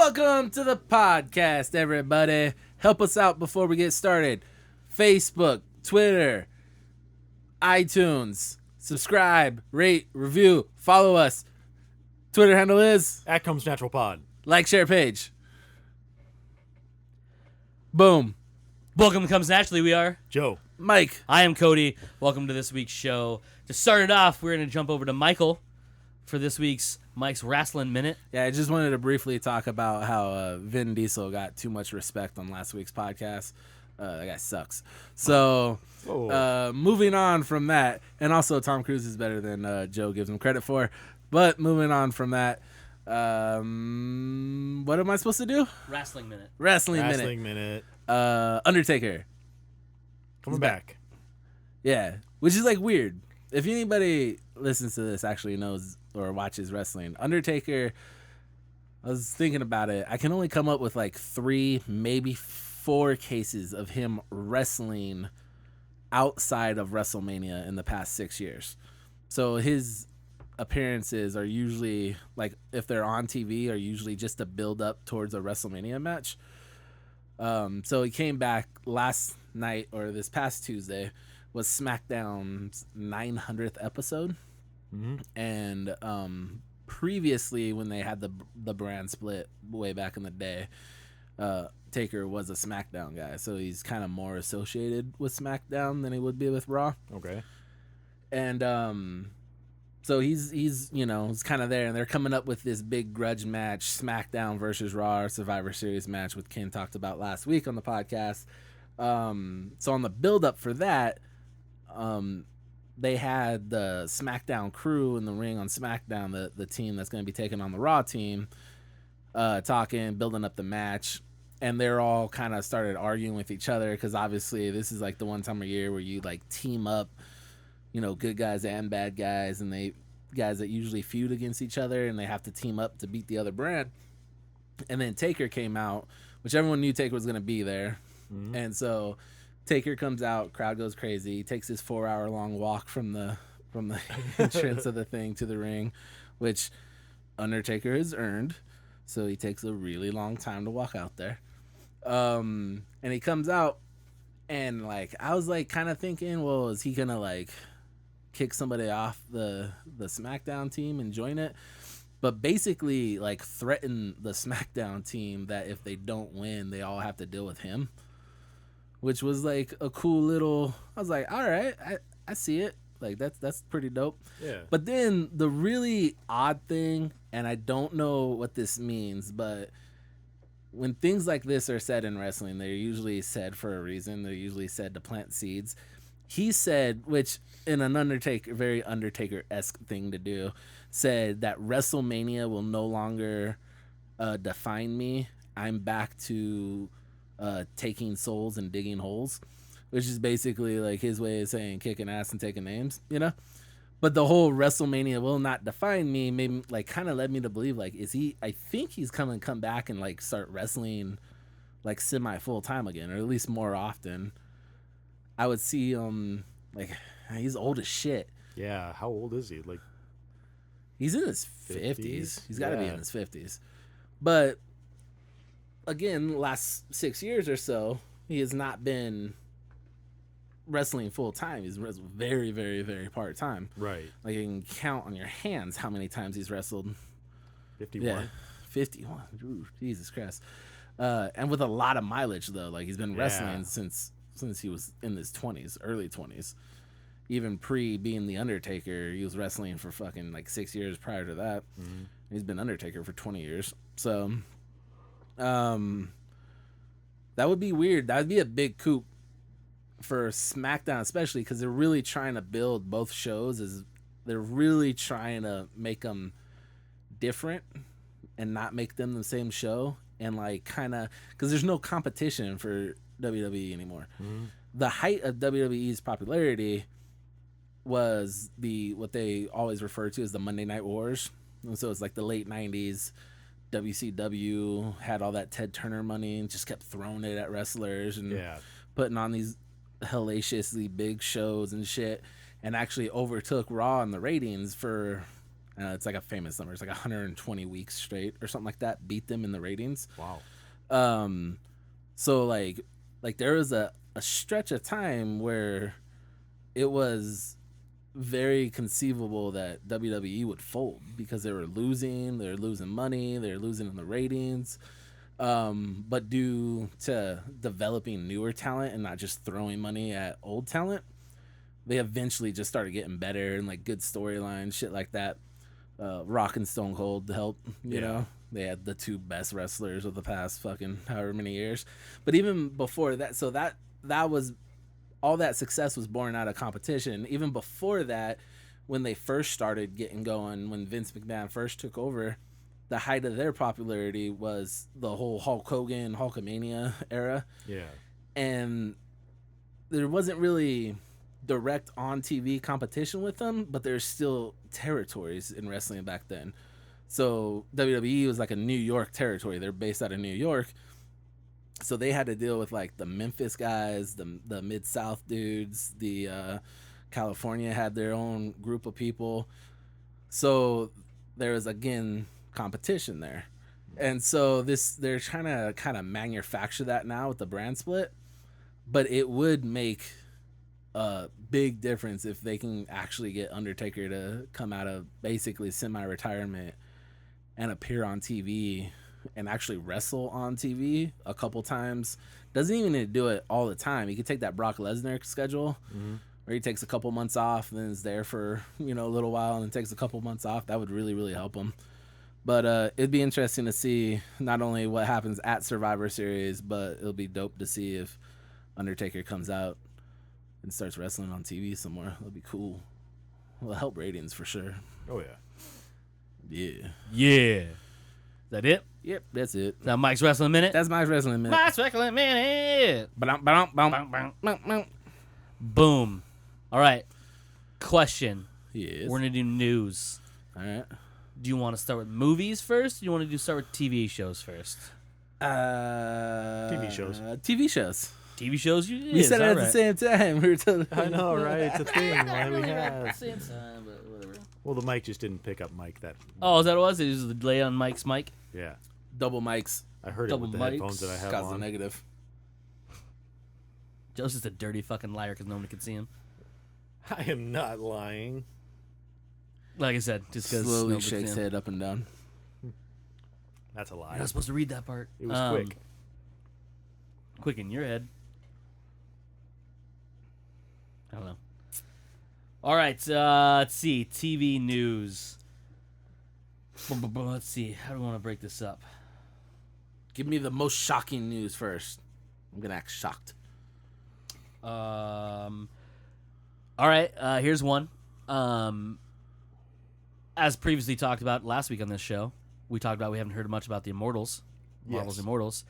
Welcome to the podcast, everybody. Help us out before we get started. Facebook, Twitter, iTunes. Subscribe, rate, review, follow us. Twitter handle is @ComesNaturalPod. like, share page. Boom. Welcome to Comes Naturally. We are Joe. Mike. I am Cody. Welcome to this week's show. To start it off, we're going to jump over to Michael for this week's Mike's Wrestling Minute. Yeah, I just wanted to briefly talk about how Vin Diesel got too much respect on last week's podcast. That guy sucks. So, moving on from that, and also Tom Cruise is better than Joe gives him credit for. But moving on from that, what am I supposed to do? Wrestling Minute. Wrestling minute. Undertaker. Coming back. Yeah, which is like weird. If anybody listens to this actually knows or watches wrestling, Undertaker, I was thinking about it. I can only come up with like 3, maybe 4 cases of him wrestling outside of WrestleMania in the past 6 years. So his appearances are usually, like, if they're on TV, are usually just a build up towards a WrestleMania match. So he came back last night, or this past Tuesday, was SmackDown's 900th episode. Mm-hmm. And previously, when they had the brand split way back in the day, Taker was a SmackDown guy, so he's kind of more associated with SmackDown than he would be with Raw. Okay. And so he's he's kind of there, and they're coming up with this big grudge match, SmackDown versus Raw, Survivor Series match, with Ken talked about last week on the podcast. So on the build up for that, they had the SmackDown crew in the ring on SmackDown, the team that's going to be taking on the Raw team, talking, building up the match, and they're all kind of started arguing with each other because obviously this is like the one time of year where you like team up, good guys and bad guys, and guys that usually feud against each other, and they have to team up to beat the other brand. And then Taker came out, which everyone knew Taker was going to be there, and so Taker comes out, crowd goes crazy. He takes his 4-hour-long walk from the entrance of the thing to the ring, which Undertaker has earned. So he takes a really long time to walk out there. And he comes out, and like I was like kind of thinking, well, is he gonna like kick somebody off the SmackDown team and join it? But basically like threaten the SmackDown team that if they don't win, they all have to deal with him. Which was like a cool little, I was like, all right, I see it. Like that's pretty dope. Yeah. But then the really odd thing, and I don't know what this means, but when things like this are said in wrestling, they're usually said for a reason. They're usually said to plant seeds. He said, which in an very Undertaker-esque thing to do, said that WrestleMania will no longer define me. I'm back to taking souls and digging holes, which is basically like his way of saying kicking ass and taking names, But the whole WrestleMania will not define me maybe like kind of led me to believe like I think he's come back and like start wrestling like semi full time again, or at least more often. I would see like he's old as shit. Yeah, how old is he? Like he's in his 50s. He's got to be in Yeah. his 50s. But again, last 6 years or so, he has not been wrestling full time. He's wrestled very, very, very part time. Right. Like you can count on your hands how many times he's wrestled. 51. Yeah, 51. Ooh, Jesus Christ. And with a lot of mileage though. Like he's been wrestling since he was in his 20s, early 20s. Even pre being the Undertaker, he was wrestling for fucking like 6 years prior to that. Mm-hmm. He's been Undertaker for 20 years. So that would be weird. That would be a big coup for SmackDown, especially because they're really trying to build both shows. They're really trying to make them different and not make them the same show, and like kind of because there's no competition for WWE anymore. Mm-hmm. The height of WWE's popularity was what they always refer to as the Monday Night Wars, and so it's like the late 90s. WCW had all that Ted Turner money and just kept throwing it at wrestlers and putting on these hellaciously big shows and shit, and actually overtook Raw in the ratings for It's like a famous number. It's like 120 weeks straight or something like that. Beat them in the ratings. Wow. So like there was a stretch of time where it was very conceivable that WWE would fold because they were losing money, they were losing in the ratings. But due to developing newer talent and not just throwing money at old talent, they eventually just started getting better and like good storylines, shit like that. Rock and Stone Cold help, you know. They had the two best wrestlers of the past fucking however many years. But even before that, so that was all that success was born out of competition. Even before that, when they first started getting going, when Vince McMahon first took over, the height of their popularity was the whole Hulk Hogan, Hulkamania era. Yeah. And there wasn't really direct on TV competition with them, but there's still territories in wrestling back then. So WWE was like a New York territory. They're based out of New York. So they had to deal with like the Memphis guys, the Mid-South dudes, the California had their own group of people. So there was again competition there. And so they're trying to kind of manufacture that now with the brand split, but it would make a big difference if they can actually get Undertaker to come out of basically semi-retirement and appear on TV and actually wrestle on TV a couple times. Doesn't even need to do it all the time. He could take that Brock Lesnar schedule where he takes a couple months off and then is there for, a little while and then takes a couple months off. That would really, really help him. But it'd be interesting to see not only what happens at Survivor Series, but it'll be dope to see if Undertaker comes out and starts wrestling on TV somewhere. That'll be cool. It'll help ratings for sure. Oh, yeah. Yeah. Yeah. Is that it? Yep, that's it. Is that Mike's Wrestling Minute? That's Mike's Wrestling Minute. Mike's Wrestling Minute. Ba-dum. Boom. All right. Question. Yes. We're going to do news. All right. Do you want to start with movies first? Or do you want to start with TV shows first? TV shows. TV shows. TV shows? We said it at the same time. We were totally... I know, right? It's a thing. Why we At the have. same time, but whatever. Well, the mic just didn't pick up Mike. That. Oh, is that what it was? It was the delay on Mike's mic? Yeah. Double mics. I heard Double it with the mics. headphones that I have Cause the on. negative. Joe's just a dirty fucking liar because no one can see him. I am not lying. Like I said, just because Slowly shakes head up and down. That's a lie. You're not supposed to read that part. It was quick. Quick in your head. I don't know. All right, let's see. TV news. Let's see. How do we want to break this up? Give me the most shocking news first. I'm gonna act shocked. All right, here's one. As previously talked about last week on this show, we talked about we haven't heard much about the Immortals, Marvel's Yes. Immortals.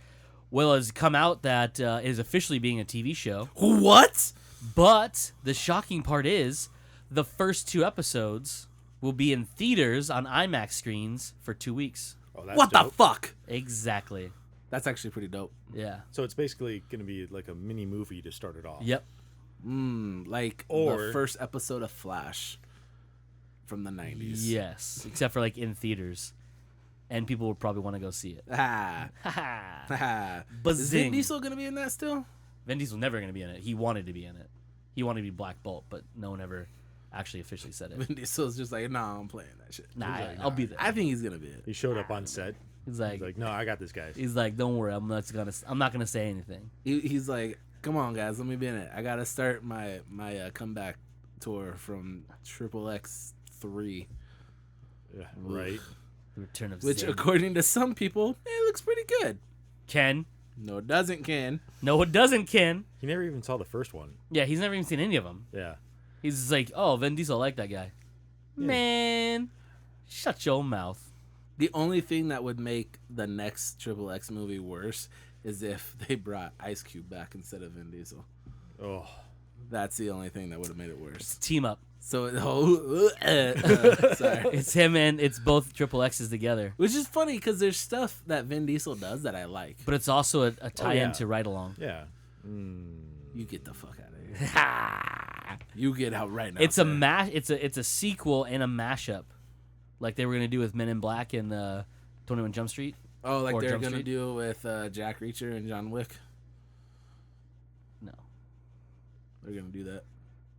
Well, it's come out that it is officially being a TV show. What? But the shocking part is the first 2 episodes will be in theaters on IMAX screens for 2 weeks. Oh, that's What dope. the fuck? Exactly. That's actually pretty dope. Yeah. So it's basically going to be like a mini movie to start it off. Yep. Like Or- the first episode of Flash from the 90s. Yes. Except for like in theaters. And people would probably want to go see it. Ha Ha ha. ha. Is Vin Bazing. Diesel gonna be in that still? Vin Diesel's never going to be in it. He wanted to be in it. He wanted to be Black Bolt, but no one ever actually officially said it. Vin Diesel's just like, nah, I'm playing that shit. Nah, He's like, I'll be there. I think he's gonna be it. He showed up on set. He's He's like, like, no, I got this, guys. don't worry. I'm not gonna say anything. He's like, come on, guys, let me be in it. I gotta start my comeback tour from Triple X 3, Yeah, right. The Return of which, Zane. according to some people, it looks pretty good. Ken. No, it doesn't, Ken. No, it doesn't, Ken. He never even saw the first one. Yeah, he's never even seen any of them. Yeah. He's just like, oh, Vin Diesel, I like that guy. Yeah. Man, shut your mouth. The only thing that would make the next Triple X movie worse is if they brought Ice Cube back instead of Vin Diesel. Oh. That's the only thing that would have made it worse. It's a team up. So, sorry. It's him and it's both Triple X's together. Which is funny because there's stuff that Vin Diesel does that I like. But it's also a tie-in yeah. to Ride Along. Yeah. You get the fuck out of here. You get out right now. It's sir. a it's a sequel and a mashup. like they were gonna do with Men in Black and 21 Jump Street. Oh, like Or they're Jump gonna Street? do it with Jack Reacher and John Wick. No, They're gonna do that.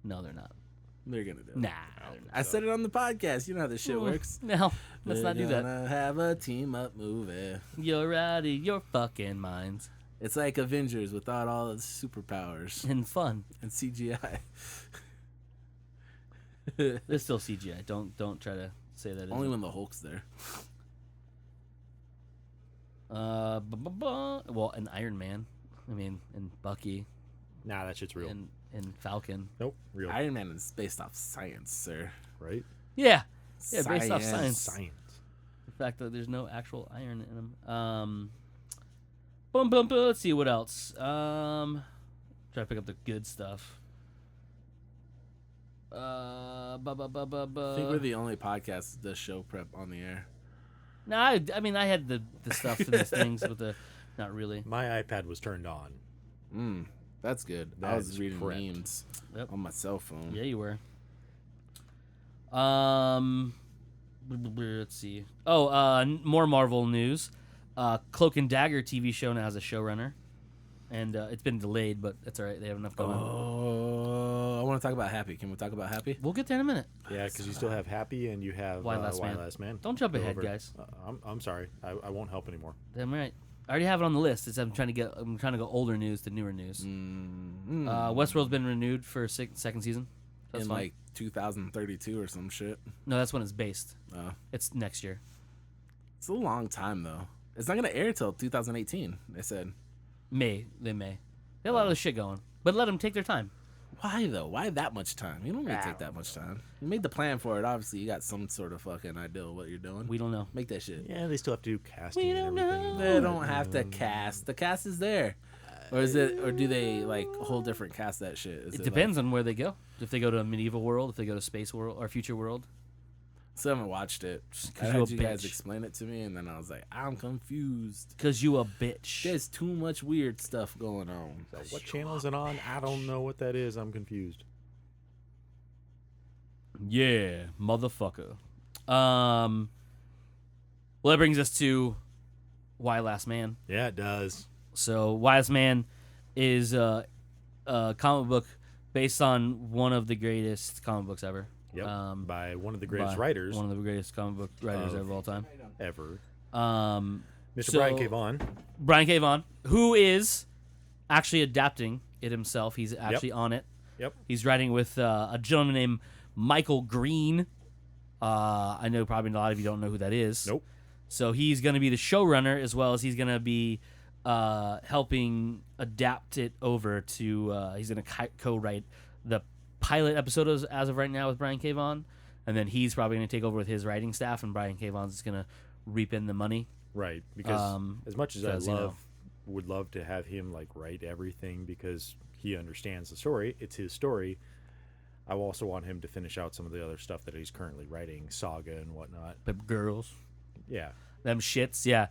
no, they're not. They're gonna do it. Nah, I said it on the podcast. You know how this shit works. No, let's not do We're that. gonna have a team up movie. You're out of your fucking minds. It's like Avengers without all the superpowers And fun. and CGI. There's still CGI. Don't try to say that. Only when the Hulk's there. Well, and Iron Man. I mean, and Bucky Nah, that shit's real. and Falcon. Nope, real. Iron Man is based off science, sir. Right? Yeah, based off science. Science. The fact that there's no actual iron in them. Boom, boom, boom. Let's see what else. Try to pick up the good stuff. I think we're the only podcast that does show prep on the air. No, I mean I had the stuff and the things with the, not really. My iPad was turned on. That's good. I That was is reading correct. memes Yep. on my cell phone. Yeah, you were. Let's see. Oh, more Marvel news. Cloak and Dagger TV show now has a showrunner, and it's been delayed, but it's all right. They have enough going. Oh, I want to talk about Happy. Can we talk about Happy? We'll get there in a minute. Yeah, because you still have Happy and you have Why Last Man. Last Man. Don't jump Go ahead, over. guys. I'm sorry. I won't help anymore. Damn right. I already have it on the list. I'm trying to go older news to newer news. Westworld's been renewed for second season. That's In fine. like 2032 or some shit. No, that's when it's based. Oh. It's next year. It's a long time though. It's not gonna air till 2018. They said. They may. They have a lot of the shit going, but let them take their time. Why though? Why that much time? You don't need to take that much time. You made the plan for it. Obviously, you got some sort of fucking idea of what you're doing. We don't know. Make that shit. Yeah, they still have to do casting We and don't everything. know. They don't have to cast. The cast is there. Or is it? Or do they like whole different cast that shit? Is It like- depends on where they go. If they go to a medieval world, if they go to space world or future world. So I haven't watched it. I 'cause you a had you guys bitch. explain it to me, and then I was like, I'm confused. Cause you a bitch. There's too much weird stuff going on. So what channel is it on? I don't know what that is. I'm confused. Yeah, motherfucker. Well, that brings us to Why Last Man. Yeah, it does. So, Why Last Man is a comic book based on one of the greatest comic books ever. Yep. By one of the by greatest writers One of the greatest comic book writers Of- of all time. ever. Mr. Mr. Brian K. Vaughan. Brian K. Vaughan, who is actually adapting it himself. He's actually on it. Yep. He's writing with a gentleman named Michael Green. I know probably a lot of you don't know who that is. Nope. So he's going to be the showrunner as well as he's going to be helping adapt it over to. He's going to co-write the pilot episode as of right now with Brian K. Vaughan, and then he's probably going to take over with his writing staff, and Brian K. Vaughan's just going to reap in the money. Right. Because as much as I because, you know. would love to have him like write everything because he understands the story. It's his story. I also want him to finish out some of the other stuff that he's currently writing, Saga and whatnot. But girls, Yeah. them shits, yeah,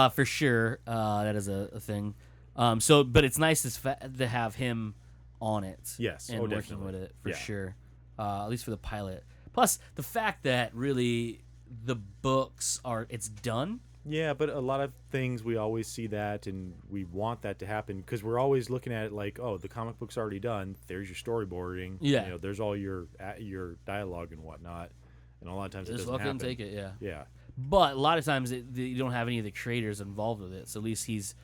for sure. That is a thing. But it's nice to have him on it. Yes. and Oh, working definitely. with it for Yeah. sure. At least for the pilot. Plus the fact that really the books it's done. Yeah, but a lot of things we always see that and we want that to happen because we're always looking at it like, oh, the comic book's already done. There's your storyboarding. Yeah. You know, there's all your dialogue and whatnot. And a lot of times Just it doesn't fucking happen. take it, yeah. Yeah. But a lot of times you don't have any of the creators involved with it, so at least he's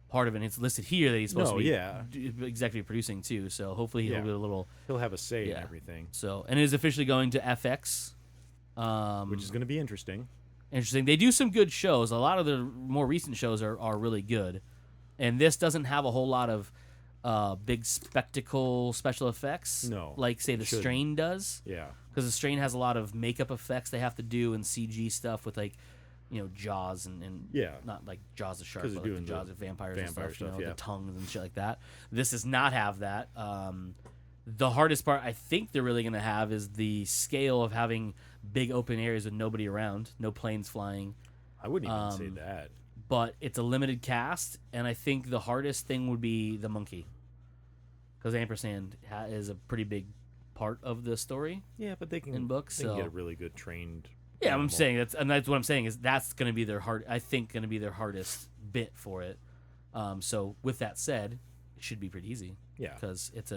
part of it. And it's listed here that he's supposed to be executive producing too. So hopefully he'll Yeah. get a little. He'll have a say in Yeah. everything, So and it is officially going to FX. which is going to be interesting. Interesting. They do some good shows. A lot of the more recent shows are really good, and this doesn't have a whole lot of big spectacle special effects. No, like say it the shouldn't. Strain does, Yeah. because the Strain has a lot of makeup effects they have to do and CG stuff with like, Jaws and Yeah. not like Jaws of shark, 'Cause but they're like the doing Jaws the of vampires vampire and stuff, stuff, yeah. the tongues and shit like that. This does not have that. The hardest part I think they're really gonna have is the scale of having big open areas with nobody around, no planes flying. I wouldn't even say that. But it's a limited cast, and I think the hardest thing would be the monkey, because ampersand is a pretty big part of the story. Yeah, but they can in books, They can so- get a really good trained Yeah, animal. I'm saying that's what I'm saying is that's going to be their going to be their hardest bit for it. So with that said, it should be pretty easy. Yeah. Because it's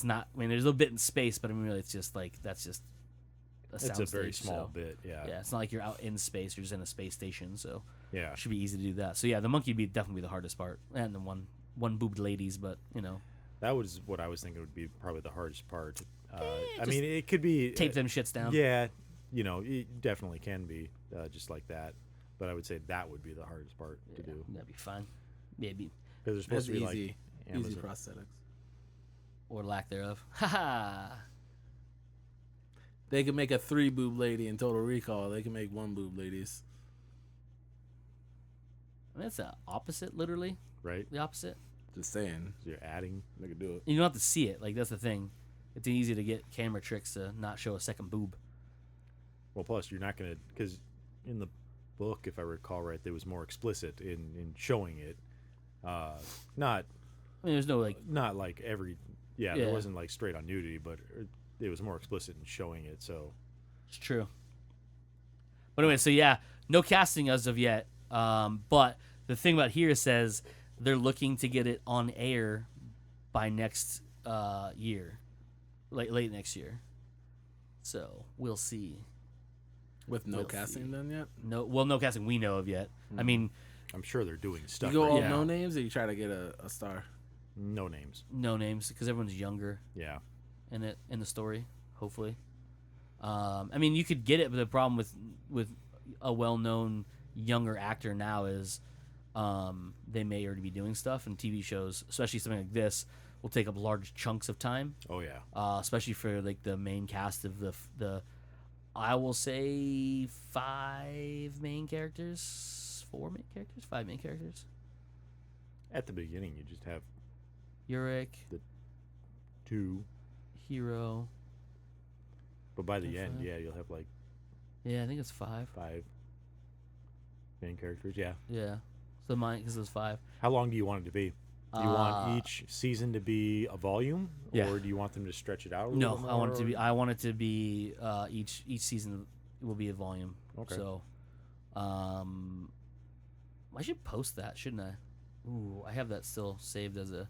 not. I mean, there's a little bit in space, but I mean, really, it's just like that's just. It's a very soundstage, small so, bit. Yeah. Yeah, it's not like you're out in space. You're just in a space station, so Yeah. it should be easy to do that. So yeah, the monkey would be definitely the hardest part, and the one boobed ladies, but you know. That was what I was thinking would be probably the hardest part. I just mean, it could be Tape them shits down. Yeah, you know, it definitely can be just like that. But I would say that would be the hardest part to do That'd be fine. Maybe. because there's supposed That's to be easy. like Easy Amazon. prosthetics. Or lack thereof. Haha. They can make a 3 boob lady in Total Recall. They can make 1 boob ladies. I mean, that's the opposite, literally. Right? The opposite. Just saying. So you're adding. They could do it. You don't have to see it. Like, that's the thing. It's easy to get camera tricks to not show a second boob. Well, plus you're not gonna because in the book, if I recall right, there was more explicit in showing it. Not I mean, there's no, like, not like every. Yeah, Yeah. there wasn't like straight on nudity, but it was more explicit in showing it. So it's true. But anyway, so yeah, no casting as of yet. But the thing about here says they're looking to get it on air by next year, late next year. So we'll see. With no We'll casting see. done yet? No casting we know of yet. I mean, I'm sure they're doing You stuff. go right all Yeah. no names or you try to get a star? No names. no names because everyone's younger Yeah. in the story. Hopefully, I mean you could get it, but the problem with a well-known younger actor now is they may already be doing stuff, and TV shows, especially something like this, will take up large chunks of time. Oh yeah. Especially for like the main cast of the I will say 5 main characters, 4 main characters, 5 main characters. At the beginning, you just have Yurik, 2, Hero. but by the Okay. end, yeah, you'll have like Yeah, I think it's 5. 5 main characters. Yeah. Yeah, so mine because it was 5. How long do you want it to be? Do you want each season to be a volume, Yeah. or do you want them to stretch it out? A No, little bit I want it to more, be. I want it to be each season will be a volume. Okay. So, I should post that, shouldn't I? Ooh, I have that still saved as a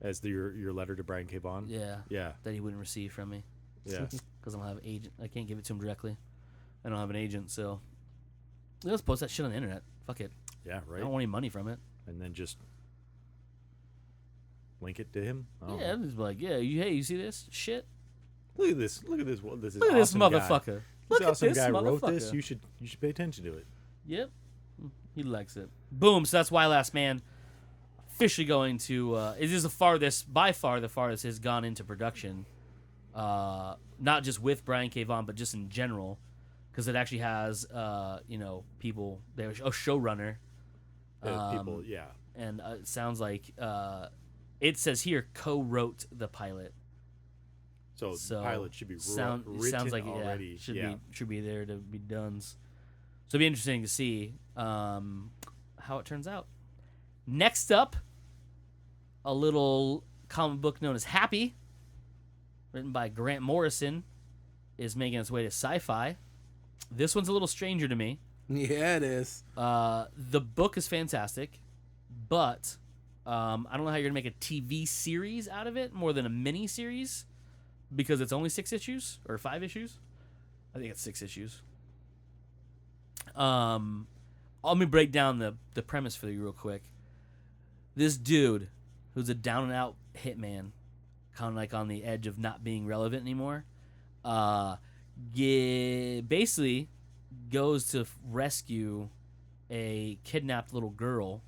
as your letter to Brian K. Vaughan? yeah Yeah. that he wouldn't receive from me Yeah. because I don't have an agent. I can't give it to him directly. I don't have an agent, so let's post that shit on the internet. Fuck it. Yeah. I Right. don't want any money from it. And then just link it to him. Oh. Yeah, I'm just like, yeah, you see this shit? Look at this. Look at this. This is Look at this awesome guy. motherfucker. This Look at awesome this guy wrote this. motherfucker. You should pay attention to it. Yep. He likes it. Boom. So that's Why Last Man officially going to it is by far the farthest has gone into production. Not just with Brian K. Vaughan, but just in general. Because it actually has people there, a showrunner. People, yeah. And it sounds like it says here co-wrote the pilot. So, So the pilot should be sounds written like already. should be there to be done. So it'd be interesting to see how it turns out. Next up, a little comic book known as Happy, written by Grant Morrison, is making its way to Sci-Fi. This one's a little stranger to me. Yeah, it is. The book is fantastic, but I don't know how you're gonna make a TV series out of it more than a mini series because it's only 6 issues or 5 issues. I think it's 6 issues. Let me break down the premise for you real quick. This dude, who's a down and out hitman, kind of like on the edge of not being relevant anymore, basically goes to rescue a kidnapped little girl,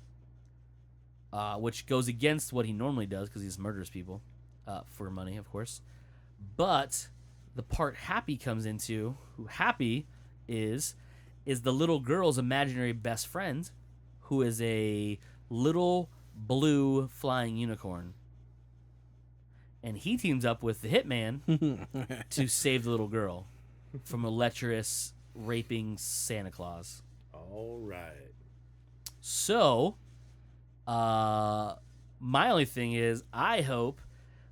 which goes against what he normally does because he just murders people for money, of course. But the part Happy comes into, who Happy is the little girl's imaginary best friend, who is a little blue flying unicorn. And he teams up with the hitman to save the little girl from a lecherous, raping Santa Claus. All right. So, my only thing is, I hope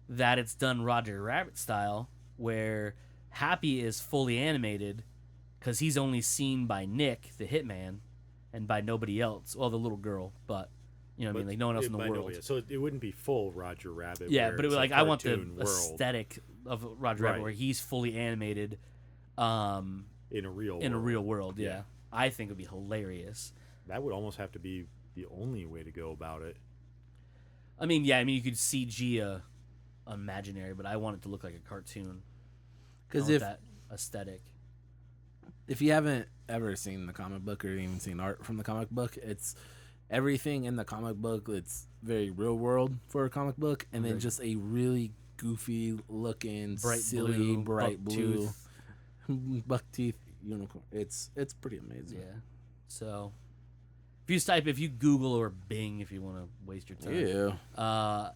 that it's done Roger Rabbit style, where Happy is fully animated, because he's only seen by Nick, the hitman, and by nobody else. Well, the little girl, but you know what I mean, like no one else in the world. So it wouldn't be full Roger Rabbit. Yeah, but it was like I want the world aesthetic of Roger Rabbit Right. where he's fully animated in a real world. Yeah. I think it would be hilarious. That would almost have to be the only way to go about it. I mean, yeah, you could CG a imaginary, but I want it to look like a cartoon. Because that aesthetic. if you haven't ever seen the comic book or even seen art from the comic book, it's everything in the comic book. It's very real world for a comic book, and then just a really goofy looking, silly, bright blue, buck teeth unicorn. It's pretty amazing. Yeah. So if you Google or Bing if you want to waste your time. Yeah.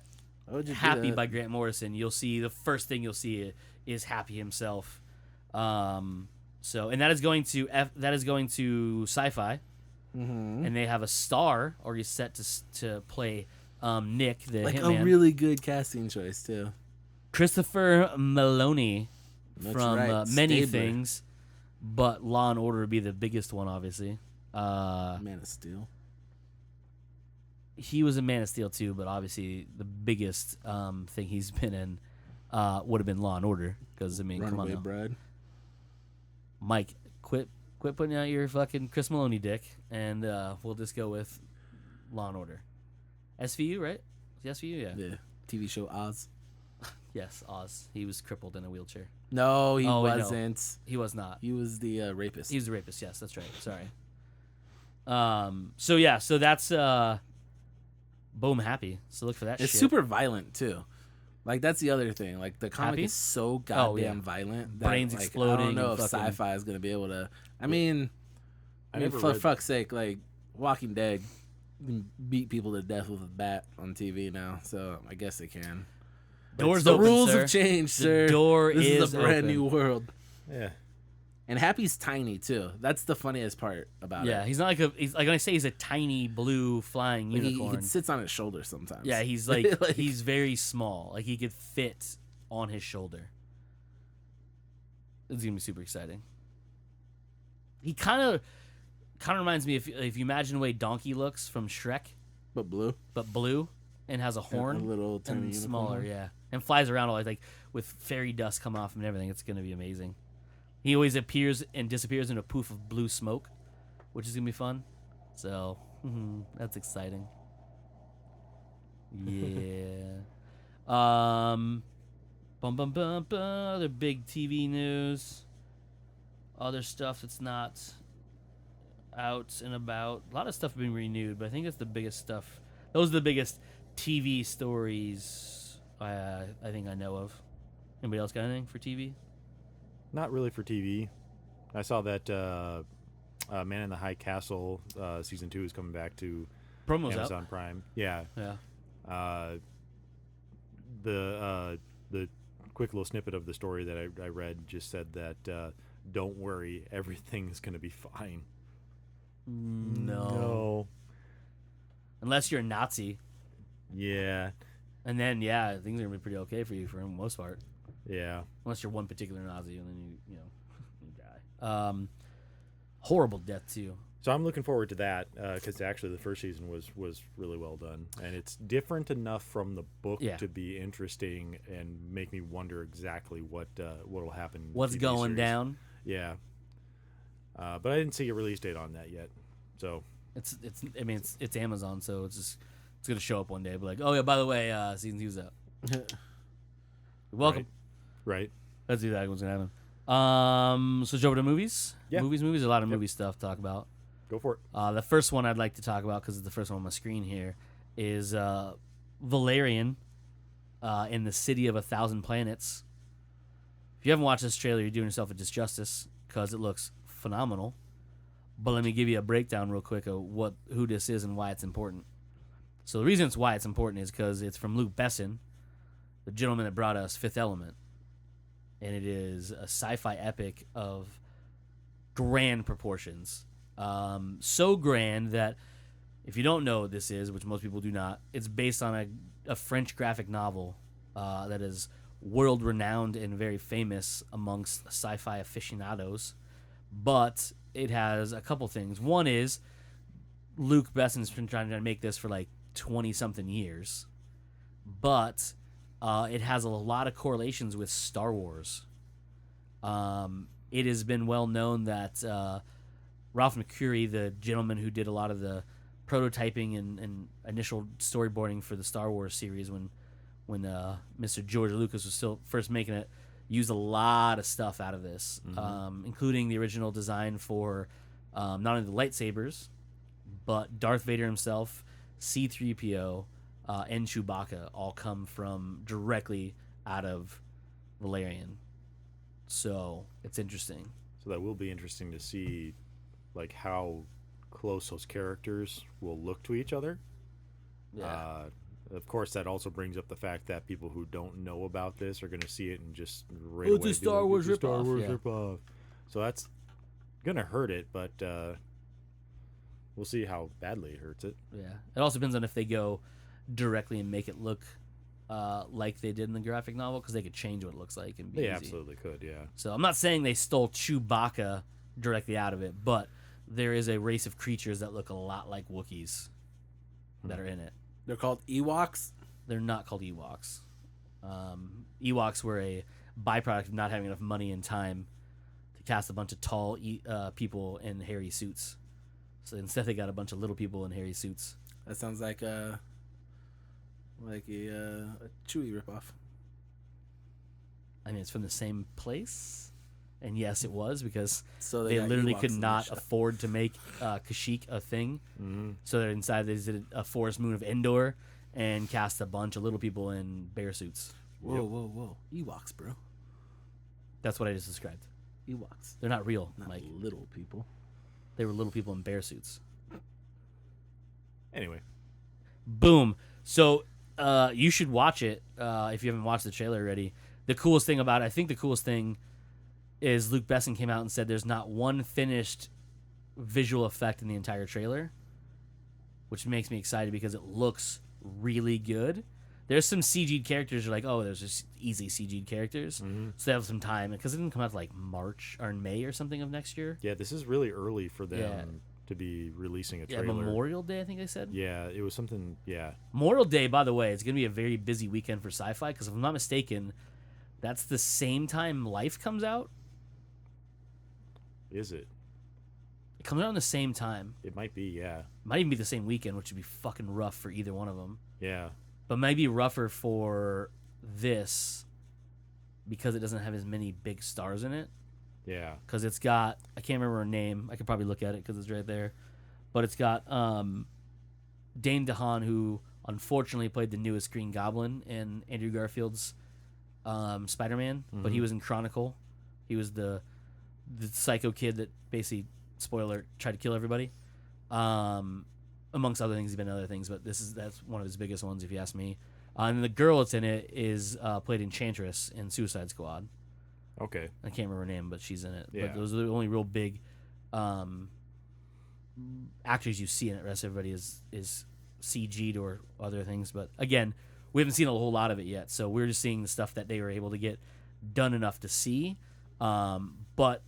Happy by Grant Morrison, you'll see the first thing you'll see is Happy himself. So and that is going to Sci-Fi, and they have a star already set to play Nick the like hitman. a really good casting choice too. Christopher Maloney from many Stabler. things, but Law and Order would be the biggest one, obviously. Man of Steel. He was in Man of Steel too, but obviously the biggest thing he's been in would have been Law and Order. Because come on Runaway now. Bride. Mike, quit putting out your fucking Chris Maloney dick, and we'll just go with Law and Order. SVU, right? SVU, yeah. Yeah. TV show Oz. Yes, Oz. He was crippled in a wheelchair. No, he Oh, wait, no. wasn't. He was not. He was the rapist. He was the rapist. Yes, that's right. Sorry. So that's boom, Happy. So look for that. It's shit. super violent too. Like that's the other thing. Like the comic Happy? is so goddamn yeah. violent. That, Brains like, exploding I don't know and if fucking- sci-fi is gonna be able to. I mean, never for read- fuck's sake, like Walking Dead can beat people to death with a bat on TV now. So I guess they can. Doors The open, rules sir. have changed, The sir. door this is a brand open. new world. Yeah. And Happy's tiny too. That's the funniest part about Yeah, it. he's not he's like when I say he's a tiny blue flying Like, he unicorn. sits on his shoulder sometimes. Yeah, he's like, he's very small. Like he could fit on his shoulder. It's gonna be super exciting. He kind of reminds me if you imagine the way Donkey looks from Shrek, but blue. but blue and has a horn, a little tiny and unicorn smaller, horn. yeah, and flies around all like with fairy dust come off him and everything. It's gonna be amazing. He always appears and disappears in a poof of blue smoke, which is gonna be fun. So that's exciting. Yeah. Other big TV news. Other stuff that's not out and about. A lot of stuff being renewed, but I think that's the biggest stuff. Those are the biggest TV stories I think I know of. Anybody else got anything for TV? Not really for TV. I saw that Man in the High Castle season 2 is coming back to Promo's Amazon out. Prime. Yeah. Yeah. The quick little snippet of the story that I read just said that don't worry, everything's gonna be fine. No. Unless you're a Nazi. Yeah. And then, things are going to be pretty okay for you for the most part. Yeah. Unless you're one particular Nazi and then you die. Horrible death, too. So I'm looking forward to that because actually the first season was really well done, and it's different enough from the book to be interesting and make me wonder exactly what'll happen. In the What's TV going series. down? Yeah. But I didn't see a release date on that yet, so It's Amazon, so it's gonna show up one day. But like, oh yeah, by the way, season 2's out. You're welcome. Right. That's exactly what's gonna happen. So over to movies. Yeah. Movies. A lot of movie stuff to talk about. Go for it. The first one I'd like to talk about because it's the first one on my screen here is Valerian in the City of a Thousand Planets. If you haven't watched this trailer, you're doing yourself a disjustice because it looks phenomenal. But let me give you a breakdown real quick of who this is and why it's important. So the reason why it's important is because it's from Luc Besson, the gentleman that brought us Fifth Element. And it is a sci-fi epic of grand proportions. So grand that if you don't know what this is, which most people do not, it's based on a French graphic novel that is world-renowned and very famous amongst sci-fi aficionados but it has a couple things. One is Luke Besson's been trying to make this for like 20-something years, but it has a lot of correlations with Star Wars. It has been well known that Ralph McQuarrie, the gentleman who did a lot of the prototyping and initial storyboarding for the Star Wars series when Mr. George Lucas was still first making it, used a lot of stuff out of this, including the original design for not only the lightsabers, but Darth Vader himself, C-3PO, and Chewbacca all come from directly out of Valerian. So it's interesting. So that will be interesting to see, like, how close those characters will look to each other. Yeah. Of course, that also brings up the fact that people who don't know about this are going to see it and just right Oh, away it's a be Star like, Wars "It's a Star ripoff." Wars Yeah. ripoff. So that's going to hurt it, but we'll see how badly it hurts it. Yeah. It also depends on if they go directly and make it look like they did in the graphic novel, because they could change what it looks like and be They easy. absolutely could, yeah. So I'm not saying they stole Chewbacca directly out of it, but there is a race of creatures that look a lot like Wookiees that are in it. They're called Ewoks. They're not called Ewoks. Ewoks were a byproduct of not having enough money and time to cast a bunch of tall people in hairy suits. So instead, they got a bunch of little people in hairy suits. That sounds like a Chewie ripoff. I mean, it's from the same place, and yes, it was, because So they got literally Ewoks could in not their ship. afford to make Kashyyyk a thing. Mm-hmm. So they're inside. They did a forest moon of Endor and cast a bunch of little people in bear suits. Whoa. Ewoks, bro. That's what I just described. Ewoks. They're not real, Not Mike. little people. They were little people in bear suits. Anyway, Boom. So you should watch it if you haven't watched the trailer already. The coolest thing about it, I think the coolest thing is Luke Besson came out and said there's not one finished visual effect in the entire trailer, which makes me excited because it looks really good. There's some CG'd characters you're like, oh, there's just easy CG'd characters. Mm-hmm. So they have some time, because it didn't come out till like March or May or something of next year. yeah, this is really early for them Yeah. to be releasing a Yeah, trailer. Memorial Day, I think they said. Yeah, it was something, yeah. Memorial Day, by the way, it's going to be a very busy weekend for sci-fi, because if I'm not mistaken, that's the same time Life comes out. Is it? It comes out on the same time. It might be, yeah. Might even be the same weekend, which would be fucking rough for either one of them. Yeah. But might be rougher for this because it doesn't have as many big stars in it. Yeah. Because it's got, I can't remember her name. I could probably look at it because it's right there. But it's got Dane DeHaan, who unfortunately played the newest Green Goblin in Andrew Garfield's Spider-Man. But he was in Chronicle. He was the psycho kid that basically, spoiler, tried to kill everybody. Amongst other things, he's been in other things, but that's one of his biggest ones, if you ask me. And the girl that's in it is played Enchantress in Suicide Squad. Okay. I can't remember her name, but she's in it. Yeah. But those are the only real big actors you see in it. The rest of everybody is CG'd or other things. But again, we haven't seen a whole lot of it yet, so we're just seeing the stuff that they were able to get done enough to see. But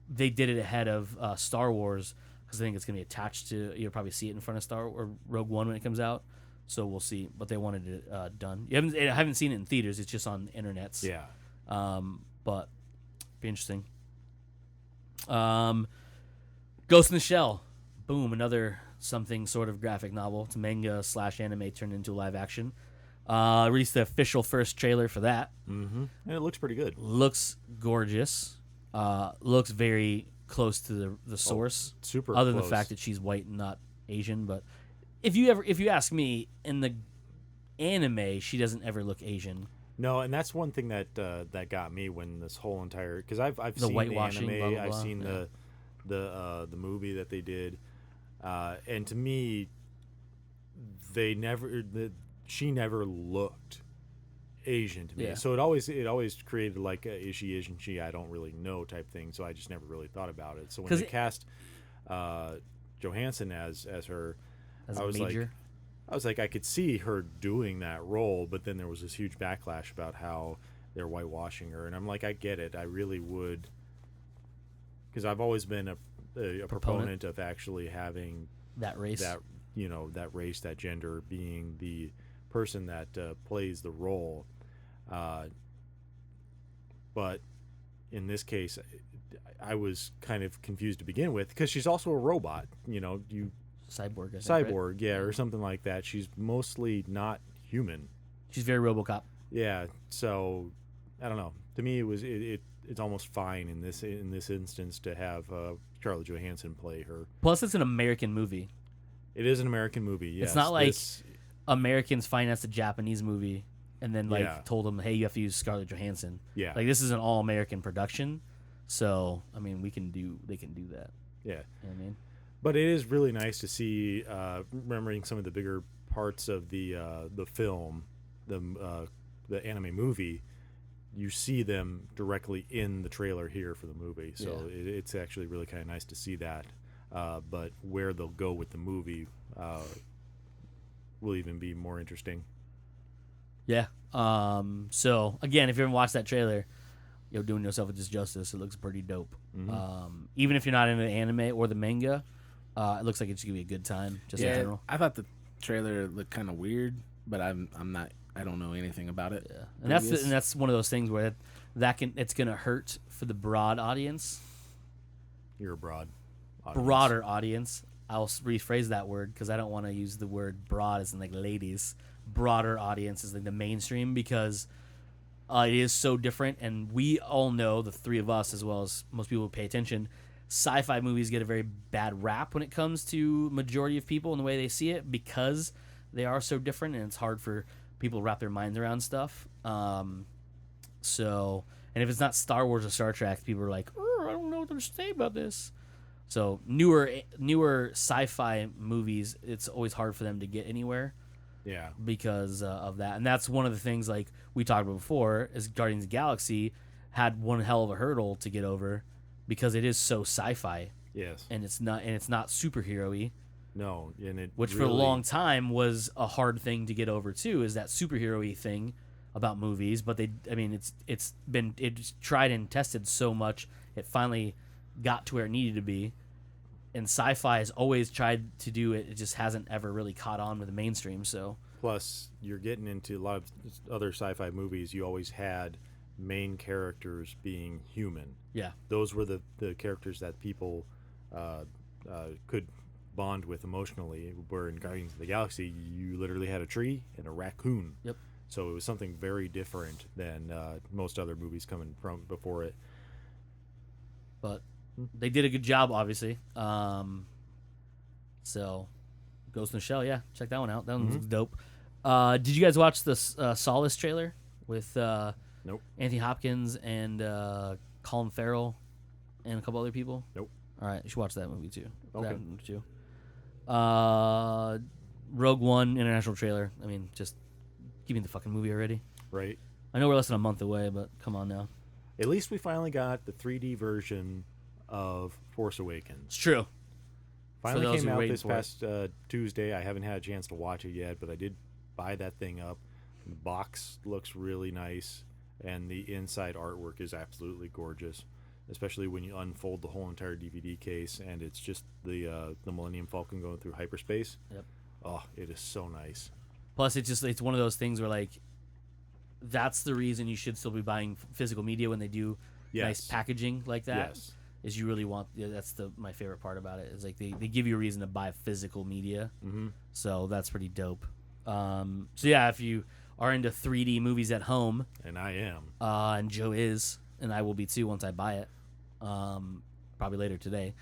they did it ahead of Star Wars, because I think it's going to be attached to, you'll probably see it in front of Star or Rogue One when it comes out. So we'll see. But they wanted it done. I haven't seen it in theaters. It's just on internets. Yeah. But be interesting. Ghost in the Shell. Boom, another something sort of graphic novel. It's manga / anime turned into live action. Released the official first trailer for that. Mm-hmm. And it looks pretty good. Looks gorgeous. Looks very close to the source. Super Other than close. the fact that she's white and not Asian, but if you ask me, in the anime, she doesn't ever look Asian. No, and that's one thing that that got me when this whole entire, because I've The seen the whitewashing, anime, blah, blah, I've blah, seen yeah. the movie that they did, and to me, she never looked Asian to me. Yeah. So it always created like a, is she Asian? I don't really know type thing. So I just never really thought about it. So when they cast Johansson as her, As I was major. like, I could see her doing that role, but then there was this huge backlash about how they're whitewashing her, and I'm like, I get it. I really would because I've always been a proponent of actually having that race. that that race, that gender being the person that plays the role. But in this case, I was kind of confused to begin with because she's also a robot. You Cyborg, I think, cyborg, right? yeah, or something like that. She's mostly not human. She's very RoboCop. Yeah, so I don't know. To me, it's almost fine in this instance to have Scarlett Johansson play her. Plus, it's an American movie. It is an American movie. Yes, it's not like Americans financed a Japanese movie and then told them, "Hey, you have to use Scarlett Johansson." Yeah, like this is an all American production. So I mean, they can do that. Yeah, you know what I mean. But it is really nice to see, remembering some of the bigger parts of the film, the anime movie. You see them directly in the trailer here for the movie, so it's actually really kind of nice to see that. But where they'll go with the movie will even be more interesting. Yeah. So again, if you haven't watched that trailer, you're doing yourself a disjustice. It looks pretty dope. Mm-hmm. Even if you're not into the anime or the manga, it looks like it's gonna be a good time. Just in general. I thought the trailer looked kind of weird, but I'm not. I don't know anything about it. Yeah, and that's one of those things where it's gonna hurt for the broad audience. You're a broader audience. I'll rephrase that word because I don't want to use the word broad as in like ladies. Broader audience is like the mainstream because it is so different, and we all know, the three of us as well as most people who pay attention, sci-fi movies get a very bad rap when it comes to majority of people and the way they see it because they are so different, and it's hard for people to wrap their minds around stuff. So, and if it's not Star Wars or Star Trek, people are like, I don't know what to say about this. So newer sci-fi movies, it's always hard for them to get anywhere. Yeah. Because of that. And that's one of the things, like we talked about before, is Guardians of the Galaxy had one hell of a hurdle to get over because it is so sci-fi. Yes. And it's not superhero-y. No, and which really, for a long time was a hard thing to get over too, is that superhero-y thing about movies. But it's tried and tested so much, it finally got to where it needed to be. And sci-fi has always tried to do it; it just hasn't ever really caught on with the mainstream. So plus, you're getting into a lot of other sci-fi movies. You always had main characters being human. Yeah, those were the characters that people could bond with emotionally. Where in Guardians of the Galaxy, you literally had a tree and a raccoon. Yep. So it was something very different than most other movies coming from before it. But they did a good job, obviously. So, Ghost in the Shell, yeah, check that one out. That one's dope. Did you guys watch the Solace trailer with Nope. Anthony Hopkins and Colin Farrell and a couple other people? Nope. All right, you should watch that movie too. Okay. That movie too. Rogue One international trailer. I mean, just give me the fucking movie already. Right. I know we're less than a month away, but come on now. At least we finally got the 3D version of Force Awakens. It's true. Finally came out this past Tuesday. I haven't had a chance to watch it yet, but I did buy that thing up. The box looks really nice, and the inside artwork is absolutely gorgeous, especially when you unfold the whole entire DVD case, and it's just the Millennium Falcon going through hyperspace. Yep. Oh, it is so nice. Plus, it's one of those things where, like, that's the reason you should still be buying physical media when they do nice packaging like that. Yes. Is you really want, that's my favorite part about it, is like they give you a reason to buy physical media. Mm-hmm. So that's pretty dope. So yeah, if you are into 3D movies at home, and I am, and Joe is, and I will be too once I buy it, probably later today.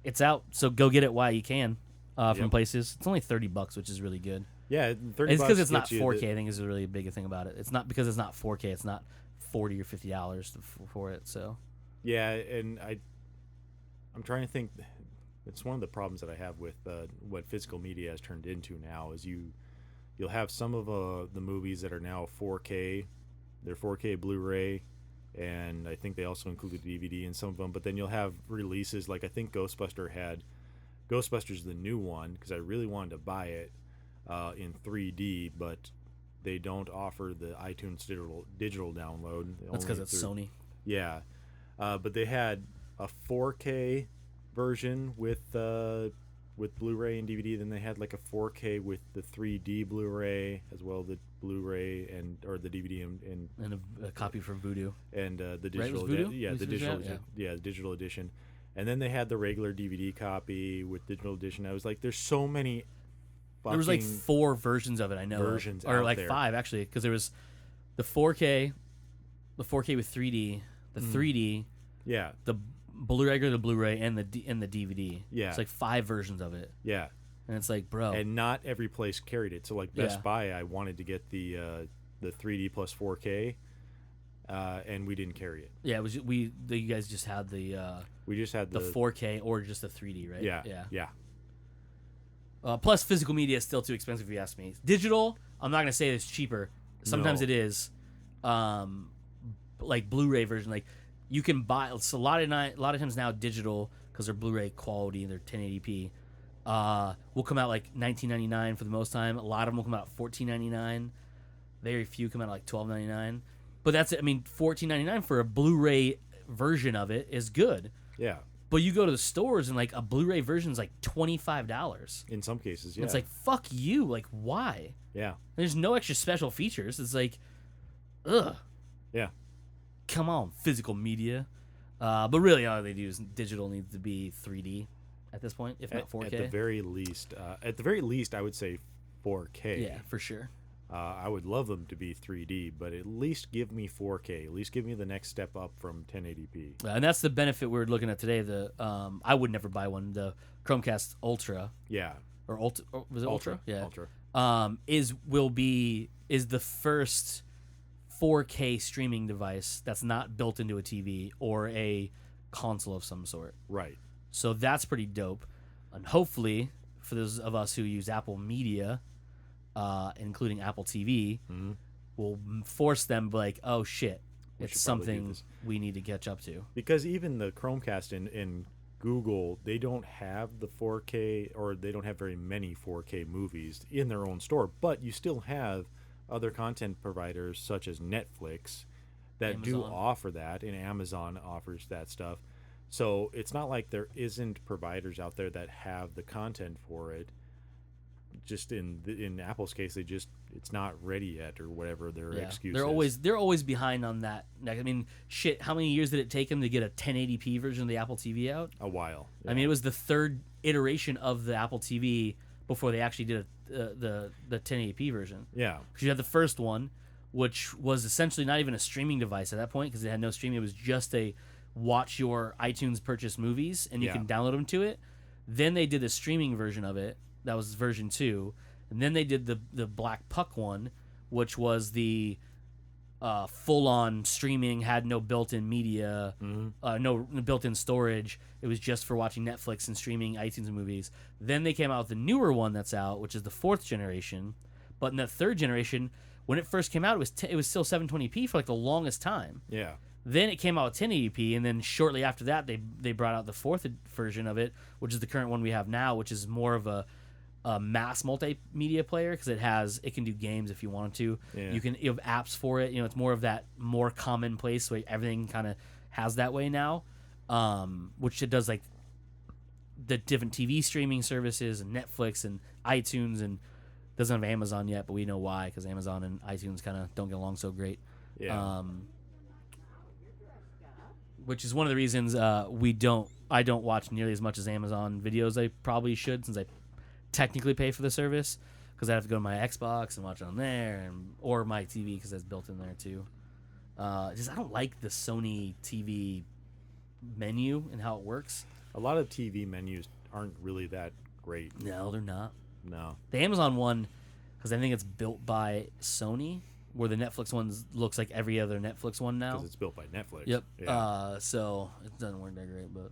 It's out, so go get it while you can from places. It's only $30, which is really good. Yeah, $30. It's because it's not 4K. I think is really a big thing about it. It's not because it's not 4K. It's not $40 or $50 for it. So yeah, and I'm trying to think. It's one of the problems that I have with what physical media has turned into now is you'll have some of the movies that are now 4K, they're 4K Blu-ray, and I think they also included DVD in some of them. But then you'll have releases like I think Ghostbusters the new one, because I really wanted to buy it in 3D, but they don't offer the iTunes digital download. That's because it's Sony. Yeah. But they had a 4K version with Blu-ray and DVD. Then they had like a 4K with the 3D Blu-ray as well, the Blu-ray or the DVD And a copy for Voodoo. and the Right, digital, was Voodoo? yeah, Was the it digital, that? the digital edition. And then they had the regular DVD copy with digital edition. I was like, there's so many. There was like 4 versions of it. I know, versions or out like there. 5 actually, because there was the 4K with 3D, the 3D, Yeah, the Blu-ray, the Blu-ray, and the DVD. Yeah. It's like 5 versions of it, yeah. and it's like, bro, And not every place carried it. So like Best Yeah. Buy, I wanted to get the 3D plus 4K, and we didn't carry it. yeah, it was you guys just had the We just had the 4K or just the 3D, right? Yeah, yeah. yeah. Plus, physical media is still too expensive if you ask me. Digital, I'm not gonna say it's cheaper. Sometimes No. it is. Like Blu-ray version, like you can buy. It's a lot of times now digital because they're Blu-ray quality and they're 1080p. Will come out like $19.99 for the most time. A lot of them will come out $14.99. Very few come out like $12.99. But that's it. I mean, $14.99 for a Blu-ray version of it is good. Yeah. But you go to the stores and like a Blu-ray version is like $25. In some cases, yeah. It's like, fuck you. Like, why? yeah. There's no extra special features. It's like, ugh. Yeah. Come on, physical media. But really, all they do is digital needs to be 3D at this point, if not 4K. At the very least, I would say 4K. Yeah, for sure. I would love them to be 3D, but at least give me 4K. At least give me the next step up from 1080p. And that's the benefit we're looking at today. I would never buy one. The Chromecast Ultra Yeah. or Ultra, was it Ultra? Yeah. Ultra. Is the first 4K streaming device that's not built into a TV or a console of some sort. Right. So that's pretty dope. And hopefully, for those of us who use Apple Media, including Apple TV, will force them like, oh shit, We it's should probably do something this. we need to catch up to. Because even the Chromecast in Google, they don't have the 4K, or they don't have very many 4K movies in their own store, but you still have other content providers such as Netflix that do Amazon. offer that, and Amazon offers that stuff. So it's not like there isn't providers out there that have the content for it. Just in Apple's case, it's not ready yet, or whatever their excuse is. They're always behind on that. Like, I mean, shit, how many years did it take them to get a 1080p version of the Apple TV out? A while. I mean, it was the third iteration of the Apple TV before they actually did the 1080p version. Yeah. Because you had the first one, which was essentially not even a streaming device at that point because it had no streaming. It was just a watch your iTunes purchase movies and you can download them to it. Then they did the streaming version of it. That was version 2. And then they did the Black Puck one, which was the full-on streaming, had no built-in media, no built-in storage. It was just for watching Netflix and streaming iTunes movies. Then they came out with the newer one that's out, which is the 4th generation. But in that 3rd generation, when it first came out, it was still 720p for like the longest time. Yeah. Then it came out with 1080p, and then shortly after that, they brought out the 4th version of it, which is the current one we have now, which is more of a mass multimedia player because it can do games if you wanted to. Yeah. You have apps for it. It's more of that more commonplace way everything kind of has that way now, which it does like the different TV streaming services and Netflix and iTunes, and doesn't have Amazon yet, but we know why because Amazon and iTunes kind of don't get along so great. Yeah. Which is one of the reasons I don't watch nearly as much as Amazon videos I probably should, since I technically pay for the service, because I have to go to my Xbox and watch it on there, or my TV because that's built in there too. I don't like the Sony TV menu and how it works. A lot of TV menus aren't really that great. No, they're not. No. The Amazon one, because I think it's built by Sony, where the Netflix one looks like every other Netflix one now. Because it's built by Netflix. Yep. Yeah. So it doesn't work that great, but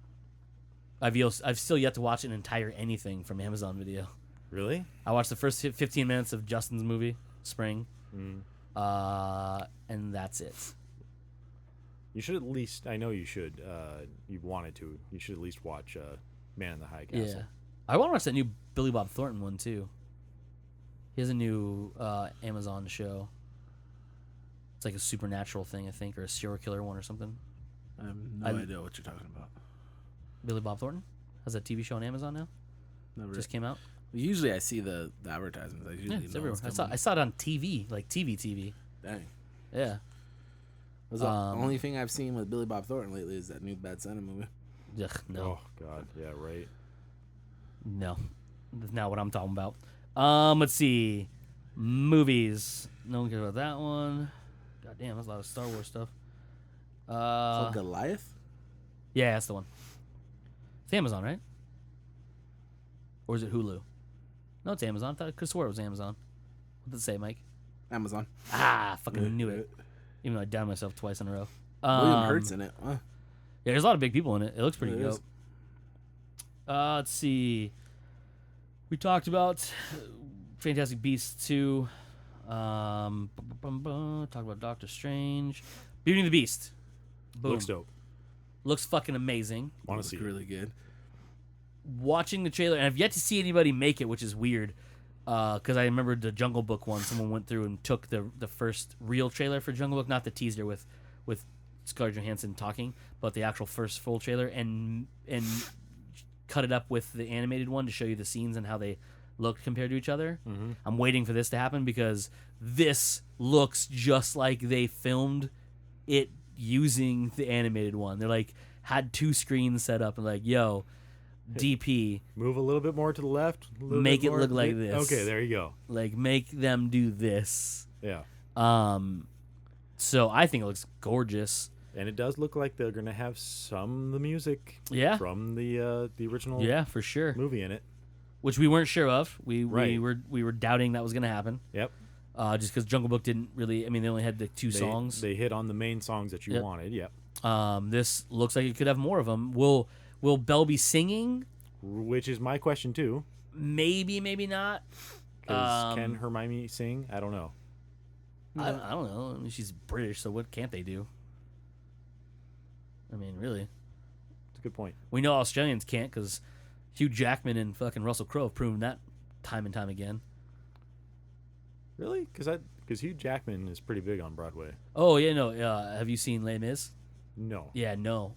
I've still yet to watch an entire anything from Amazon Video. Really? I watched the first 15 minutes of Justin's movie, Spring, and that's it. You should at least, I know you should, you've wanted to, you should at least watch Man in the High Castle. Yeah. I want to watch that new Billy Bob Thornton one, too. He has a new Amazon show. It's like a supernatural thing, I think, or a serial killer one or something. I have no idea what you're talking about. Billy Bob Thornton has a TV show on Amazon now. Never. Just came out. Usually I see the advertisements. I usually It's know everywhere. what's I saw it on TV, like TV. Dang. Yeah. The only thing I've seen with Billy Bob Thornton lately is that new Bad Santa movie. Ugh, no. Oh God, yeah, right. No. That's not what I'm talking about. Let's see. Movies. No one cares about that one. God damn, that's a lot of Star Wars stuff. Called Goliath? Yeah, that's the one. It's Amazon, right? Or is it Hulu? No, it's Amazon. I could have swore it was Amazon. What did it say, Mike? Amazon. Ah, fucking knew it. Even though I downed myself twice in a row. William Hurt's in it. Yeah, there's a lot of big people in it. It looks pretty It dope. is. Let's see. We talked about Fantastic Beasts 2. Talk about Doctor Strange. Beauty and the Beast. Boom. Looks dope. Looks fucking amazing. Want to Looks see really good. Watching the trailer, and I've yet to see anybody make it, which is weird. Because I remember the Jungle Book one. Someone went through and took the first real trailer for Jungle Book, not the teaser with Scarlett Johansson talking, but the actual first full trailer, and cut it up with the animated one to show you the scenes and how they looked compared to each other. Mm-hmm. I'm waiting for this to happen because this looks just like they filmed it using the animated one. They're like had two screens set up and like, yo, DP, Move a little bit more to the left. A little make bit it more. look like this. Okay, there you go. like make them do this. Yeah, So I think it looks gorgeous. and it does look like they're gonna have some of the music Yeah. from the original Yeah, for sure. movie in it. Which we weren't sure of. We Right. were doubting that was gonna happen. Yep. Just because Jungle Book didn't really. I mean, they only had the two songs. They hit on the main songs that you Yep. wanted. Yep. This looks like it could have more of them. Will Belle be singing? Which is my question too. Maybe, maybe not. Because can Hermione sing? I don't know. I don't know. I mean, she's British, so what can't they do? I mean, really. It's a good point. We know Australians can't because Hugh Jackman and fucking Russell Crowe have proven that time and time again. Really? Because Hugh Jackman is pretty big on Broadway. Oh, yeah, no. Have you seen Les Mis? No. Yeah, no.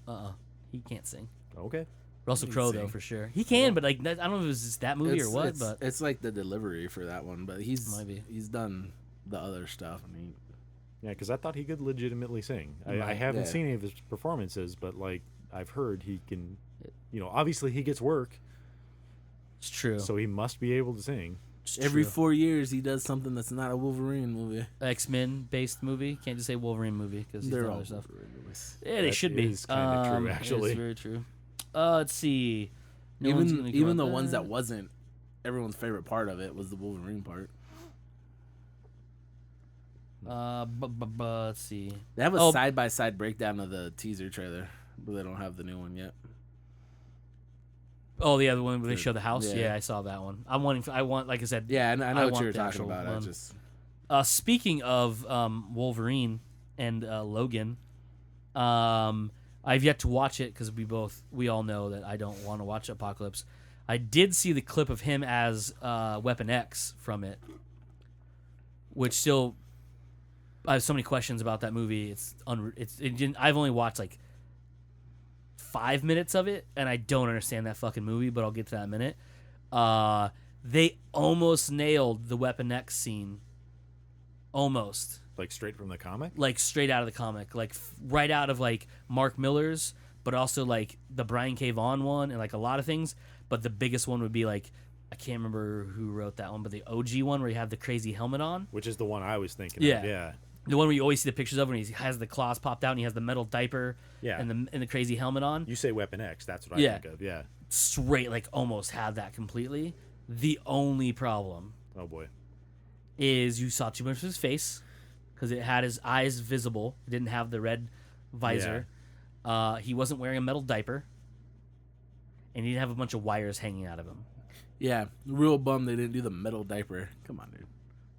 He can't sing. Okay. Russell He can Crowe, though, sing. for sure. He can, but like I don't know if it was just that movie or what, it's, but it's like the delivery for that one, but Might be. he's done the other stuff. I mean, Yeah, because I thought he could legitimately sing. I Right, haven't yeah. seen any of his performances, but like I've heard he can. Obviously he gets work, it's true. so he must be able to sing. It's every true. 4 years he does something that's not a Wolverine movie. X-Men based movie. Can't just say Wolverine movie because he's They're done all other stuff. Wolverine movies. Yeah, they That should be. is kinda true, actually. It's very true. Let's see. No one's gonna come Even up the with ones that wasn't everyone's favorite part of it was the Wolverine part. Let's see. They have a Oh. side by side breakdown of the teaser trailer, but they don't have the new one yet. Oh, the other one where they The- show the house. yeah. Yeah, I saw that one. I want, like I said. Yeah, and I know what want you were the talking actual about. I one. just Speaking of Wolverine and Logan, I've yet to watch it because we all know that I don't want to watch Apocalypse. I did see the clip of him as Weapon X from it, which still I have so many questions about that movie. I've only watched like 5 minutes of it, and I don't understand that fucking movie. But I'll get to that in a minute. They almost nailed the Weapon X scene. Almost. Like straight from the comic. Like straight out of the comic, like right out of like Mark Miller's, but also like the Brian K. Vaughan one and like a lot of things. But the biggest one would be like, I can't remember who wrote that one, but the OG one where you have the crazy helmet on. Which is the one I was thinking Yeah. of. Yeah. The one where you always see the pictures of when he has the claws popped out and he has the metal diaper Yeah. and the crazy helmet on. You say Weapon X, that's what I Yeah. think of. Yeah. Straight, like almost had that completely. The only problem Oh boy. is you saw too much of his face because it had his eyes visible. It didn't have the red visor. He wasn't wearing a metal diaper. And he didn't have a bunch of wires hanging out of him. yeah, real bum they didn't do the metal diaper. Come on, dude.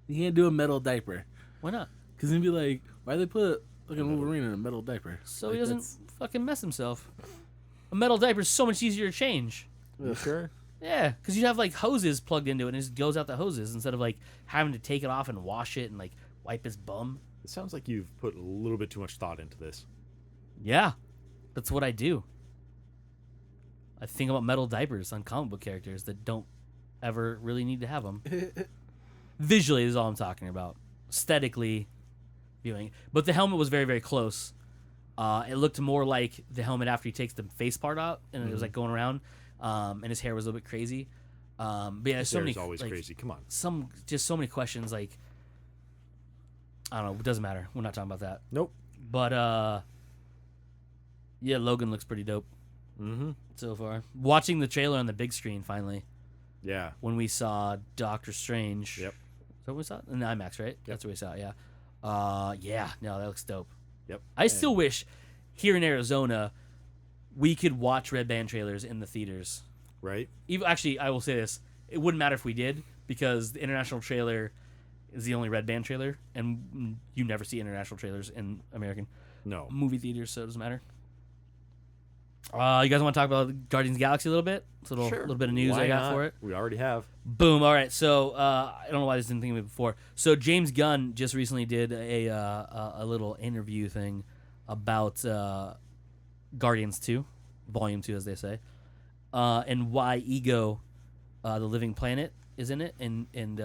You can't do a metal diaper Why not? because then be like, why they put like a Wolverine in a metal diaper? So Like, he doesn't that's- fucking mess himself. A metal diaper is so much easier to change. You sure? Yeah, because you have like hoses plugged into it and it just goes out the hoses instead of like having to take it off and wash it and like wipe his bum. It sounds like you've put a little bit too much thought into this. Yeah. That's what I do. I think about metal diapers on comic book characters that don't ever really need to have them. Visually is all I'm talking about. Aesthetically, viewing. But the helmet was very, very close. It looked more like the helmet after he takes the face part out, and it was like going around. And his hair was a little bit crazy. But yeah, His so many hair's always like, crazy. Come on. just so many questions. Like, I don't know. It doesn't matter. We're not talking about that. Nope. But yeah, Logan looks pretty dope Mm-hmm. so far. Watching the trailer on the big screen finally. Yeah. When we saw Doctor Strange. Yep. Is that what we saw? In IMAX, right? That's what we saw, yeah. Yeah, no, that looks dope. Yep. I still wish here in Arizona we could watch Red Band trailers in the theaters. Right. Actually, I will say this. It wouldn't matter if we did, because the international trailer is the only Red Band trailer, and you never see international trailers in American movie theaters, so it doesn't matter. You guys want to talk about Guardians of the Galaxy a little bit? It's a little bit of news Why I got not? for it. We already have. Boom. All right. So I don't know why I didn't think of it before. So James Gunn just recently did a little interview thing about Guardians 2, Volume 2, as they say, and why Ego, the living planet, is in it, and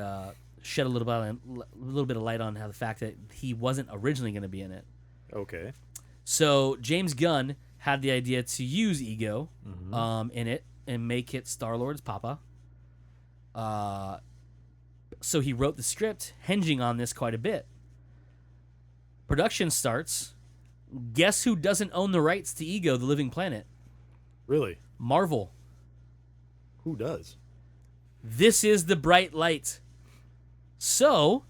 shed a little bit of light on how the fact that he wasn't originally going to be in it. Okay. So James Gunn had the idea to use Ego in it and make it Star-Lord's papa. So he wrote the script hinging on this quite a bit. Production starts. Guess who doesn't own the rights to Ego, the living planet? Really? Marvel. Who does? This is the bright light. So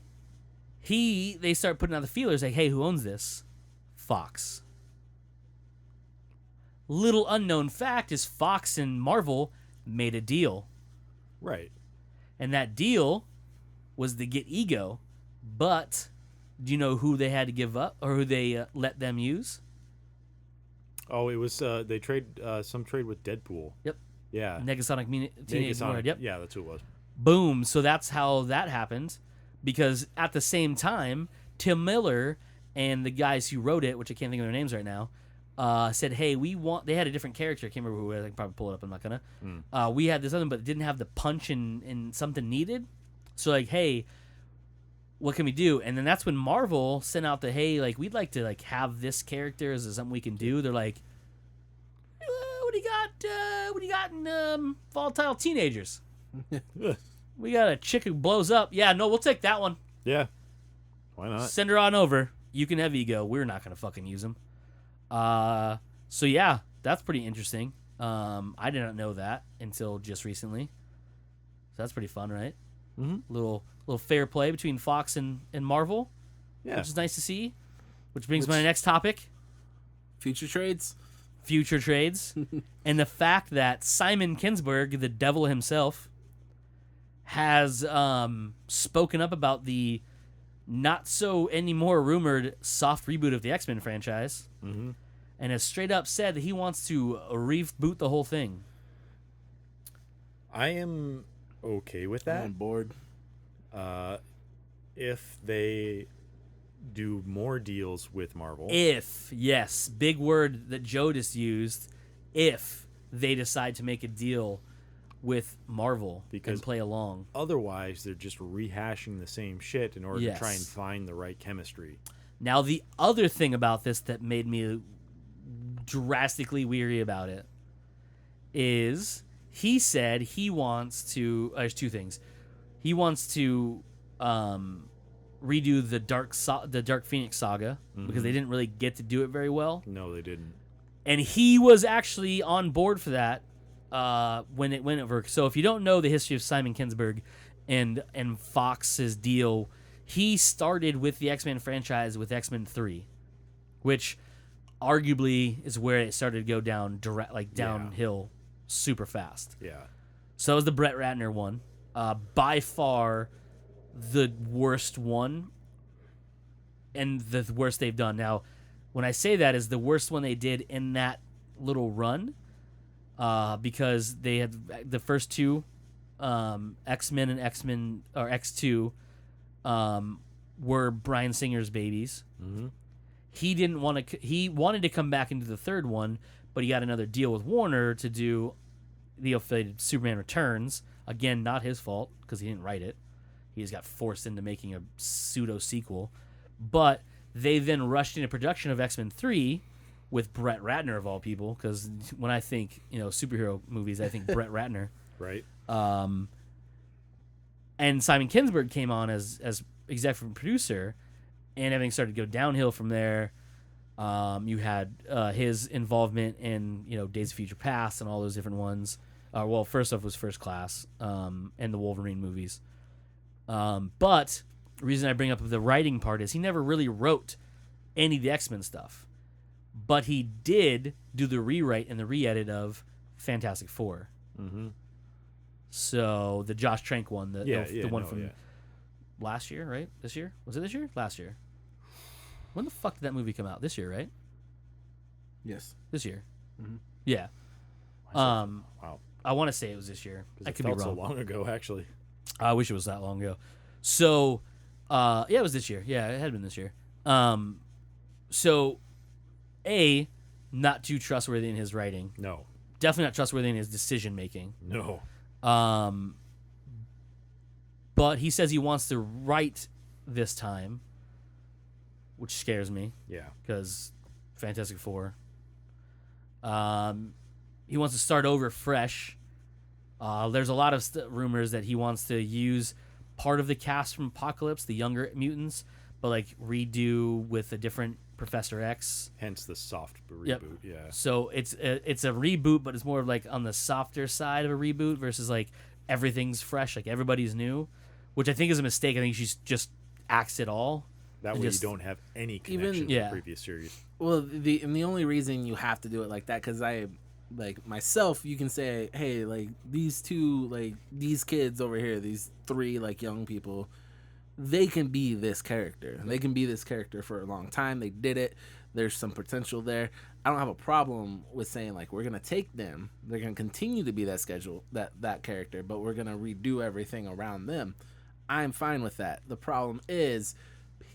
they start putting out the feelers like, hey, who owns this? Fox. Little unknown fact is Fox and Marvel made a deal. Right. And that deal was to get Ego, but do you know who they had to give up, or who they let them use? Oh, it was they some trade with Deadpool. Yep. Yeah. Negasonic Teenage Warhead. Yep. Yeah, that's who it was. Boom. So that's how that happened, because at the same time, Tim Miller and the guys who wrote it, which I can't think of their names right now, said, hey, they had a different character. I can't remember who. I can probably pull it up. I'm not gonna. We had this other one, but it didn't have the punch and something needed. So like, hey, what can we do? And then that's when Marvel sent out the, hey, like, we'd like to like have this character. Is there something we can do? They're like, what do you got? What do you got in volatile teenagers? We got a chick who blows up. Yeah, no, we'll take that one. Yeah. Why not? Send her on over. You can have Ego. We're not gonna fucking use him. So yeah, that's pretty interesting. I did not know that until just recently. So that's pretty fun, right? Mm-hmm. Little fair play between Fox and Marvel. Yeah. Which is nice to see. Which brings me to my next topic. Future trades. And the fact that Simon Kinberg, the devil himself, has spoken up about the not so anymore rumored soft reboot of the X-Men franchise, and has straight up said that he wants to reboot the whole thing. I am okay with that. I'm on board. If they do more deals with Marvel. Yes, big word that Joe just used, if they decide to make a deal with Marvel and play along. Otherwise, they're just rehashing the same shit in order to try and find the right chemistry. Now, the other thing about this that made me drastically weary about it is he said he wants to... there's two things. He wants to redo the Dark Phoenix saga because they didn't really get to do it very well. No, they didn't. And he was actually on board for that when it went over. So if you don't know the history of Simon Kinberg and Fox's deal, he started with the X-Men franchise with X-Men 3, which arguably is where it started to go downhill super fast. Yeah. So that was the Brett Ratner one. By far the worst one and the worst they've done. Now, when I say that is the worst one they did in that little run, because they had the first two, X-Men and X-Men or X2, were Bryan Singer's babies. Mm-hmm. he didn't want to. He wanted to come back into the third one, but he got another deal with Warner to do the affiliated Superman Returns. Again, not his fault because he didn't write it. He just got forced into making a pseudo sequel. But they then rushed into production of X-Men 3 with Brett Ratner of all people. Because when I think superhero movies, I think Brett Ratner. Right. And Simon Kinberg came on as executive producer, and everything started to go downhill from there. You had his involvement in Days of Future Past and all those different ones. Well, first off was First Class and the Wolverine movies. But the reason I bring up the writing part is he never really wrote any of the X-Men stuff, but he did do the rewrite and the re-edit of Fantastic Four. Mm-hmm. So the Josh Trank one, the one from last year, right? This year? Was it this year? Last year. When the fuck did that movie come out? This year, right? Yes. This year. Mm-hmm. Yeah. Wow. I want to say it was this year. I could be wrong. So long ago, actually. I wish it was that long ago. So, yeah, it was this year. Yeah, it had been this year. So, not too trustworthy in his writing. No. Definitely not trustworthy in his decision making. No. But he says he wants to write this time, which scares me. Yeah. Because Fantastic Four. He wants to start over fresh. There's a lot of rumors that he wants to use part of the cast from Apocalypse, the younger mutants, but like redo with a different Professor X. Hence the soft reboot. Yep. Yeah. So it's a reboot, but it's more of like on the softer side of a reboot versus like everything's fresh, like everybody's new, which I think is a mistake. I think she's just axed it all. That way you don't have any connection to the previous series. Well, the only reason you have to do it like that, because like myself, you can say, hey, like these two, like these kids over here, these three like young people, they can be this character. They can be this character for a long time. They did it. There's some potential there. I don't have a problem with saying like we're gonna take them. They're gonna continue to be that character, but we're gonna redo everything around them. I'm fine with that. The problem is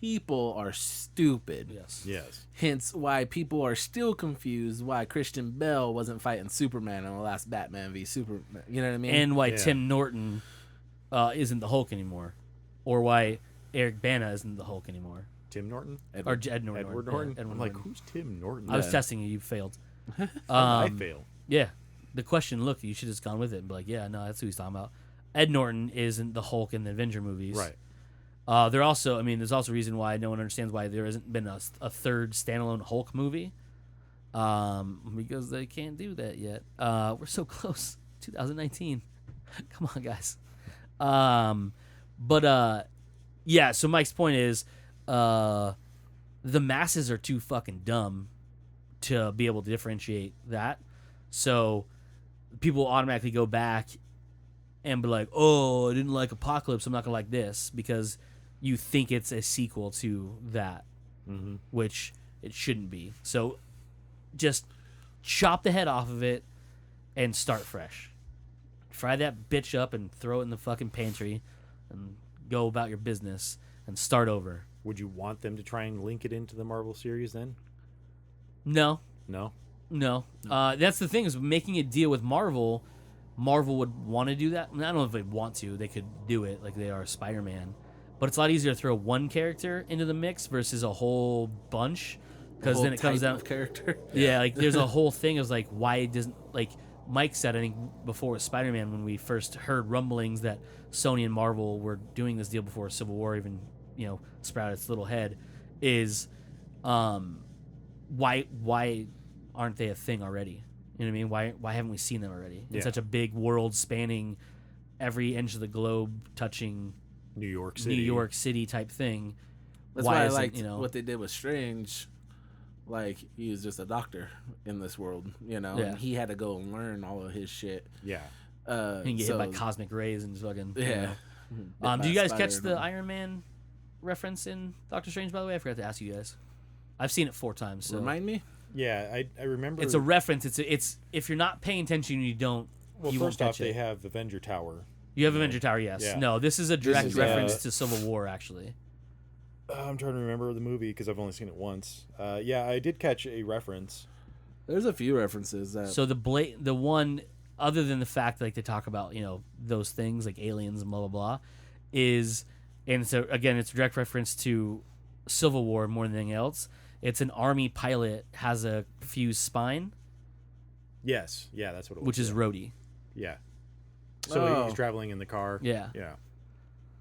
people are stupid. Yes. Hence why people are still confused why Christian Bale wasn't fighting Superman in the last Batman v Superman. You know what I mean? And why Tim Norton isn't the Hulk anymore. Or why Eric Bana isn't the Hulk anymore. Tim Norton? Or Ed Norton. Edward Norton? Yeah, I'm like, who's Tim Norton? I was testing you. You failed. I failed. Yeah. The question, look, you should have just gone with it and be like, yeah, no, that's who he's talking about. Ed Norton isn't the Hulk in the Avenger movies. Right. There's also a reason why no one understands why there hasn't been a third standalone Hulk movie. Because they can't do that yet. We're so close. 2019. Come on, guys. Yeah, so Mike's point is the masses are too fucking dumb to be able to differentiate that. So people automatically go back and be like, oh, I didn't like Apocalypse, I'm not going to like this, because you think it's a sequel to that, which it shouldn't be. So just chop the head off of it and start fresh. Fry that bitch up and throw it in the fucking pantry and go about your business and start over. Would you want them to try and link it into the Marvel series then? No. No? No. That's the thing, is making a deal with Marvel. Marvel would want to do that. I don't know if they'd want to. They could do it like they are Spider-Man. But it's a lot easier to throw one character into the mix versus a whole bunch, because then it comes down of character. Yeah, like there's a whole thing of like why it doesn't, like Mike said, I think before with Spider-Man, when we first heard rumblings that Sony and Marvel were doing this deal before Civil War even sprouted its little head, is why aren't they a thing already? You know what I mean? Why haven't we seen them already? Yeah. It's such a big world spanning every inch of the globe, touching New York City type thing. That's why I liked what they did with Strange. Like, he was just a doctor in this world, and he had to go and learn all of his shit. Yeah. He can get hit by cosmic rays and fucking. Yeah. Do you guys catch the Iron Man reference in Doctor Strange, by the way? I forgot to ask you guys. I've seen it 4 times. So. Remind me? Yeah, I remember. It's a reference. It's if you're not paying attention, you don't. Well, you first won't off, catch it. they have Avenger Tower. You have Avenger Tower, yes. Yeah. No, this is a direct is, reference to Civil War, actually. I'm trying to remember the movie because I've only seen it once. Yeah, I did catch a reference. There's a few references that. So the one, other than the fact that, like, they talk about, those things like aliens and blah blah blah, is, and so again it's a direct reference to Civil War more than anything else. It's an army pilot has a fused spine, Yes, yeah, that's what it was. which is yeah. Rhodey. Yeah. So Oh. he's traveling in the car. Yeah. Yeah.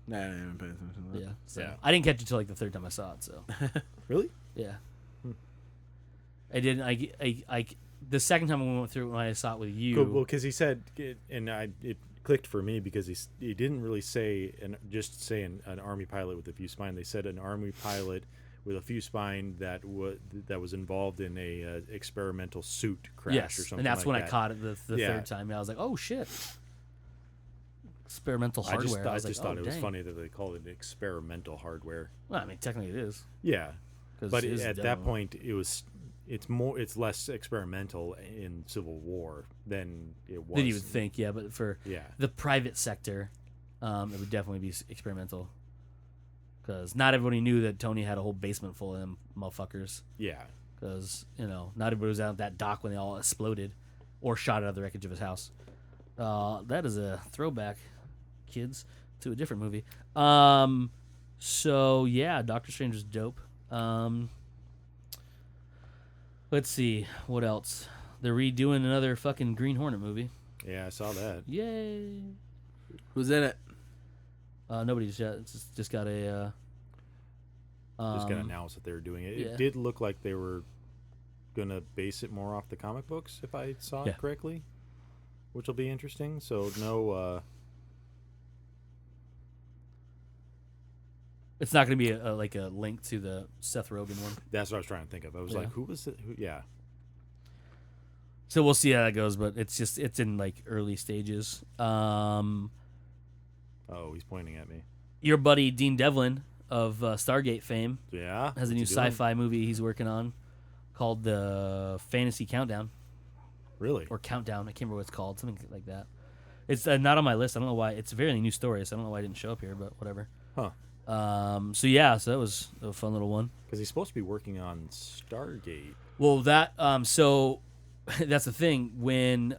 Nah, I didn't even pay attention to that. Yeah. So Yeah. I didn't catch it till like the third time I saw it. So Really? yeah, I didn't. I the second time we went through it when I saw it with you. Cool. Well, because he said, and it clicked for me because he didn't really say just say an army pilot with a fused spine. They said an army pilot with a fused spine that was involved in a experimental suit crash yes, or something. and that's like when that. I caught it the third time. And I was like, oh shit, experimental hardware. I was just like, thought oh, it was dang. funny that they called it experimental hardware. Well, I mean, technically it is. Yeah, 'Cause but it is at a that demo. point it's less experimental in Civil War than it was. Than you would think, yeah. But for Yeah. the private sector, it would definitely be experimental. Because not everybody knew that Tony had a whole basement full of them motherfuckers. Yeah. Because, not everybody was out at that dock when they all exploded or shot out of the wreckage of his house. That is a throwback, kids, to a different movie. So, yeah, Doctor Strange was dope. Let's see. What else? They're redoing another fucking Green Hornet movie. Yeah, I saw that. Yay. Who's in it? Nobody's yet. It's just got a... Just got announced that they were doing it. yeah. It did look like they were going to base it more off the comic books, if I saw Yeah. it correctly, which will be interesting. So, no... It's not going to be like a link to the Seth Rogen one. that's what I was trying to think of. I was Yeah. like, who was it? Yeah. So we'll see how that goes, but it's in like early stages. Oh, he's pointing at me. Your buddy Dean Devlin of Stargate fame Yeah. has a new What's he doing? sci-fi movie he's working on called the Fantasy Countdown Really? or Countdown. I can't remember what it's called, something like that. It's not on my list. I don't know why. It's a very new story, so I don't know why it didn't show up here, but whatever. Huh. So yeah, so that was a fun little one. Because he's supposed to be working on Stargate. Well, that so that's the thing when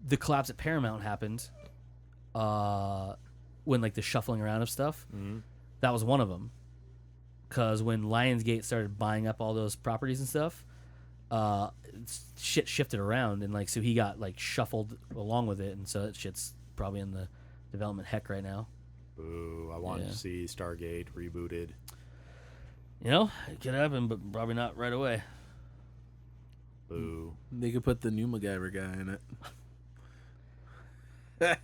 the collapse at Paramount happened, when like the shuffling around of stuff, that was one of them. Because when Lionsgate started buying up all those properties and stuff, shit shifted around, and like so he got like shuffled along with it, and so that shit's probably in the development heck right now. Ooh, I wanted Yeah. to see Stargate rebooted. It could happen, but probably not right away. Boo. They could put the new MacGyver guy in it.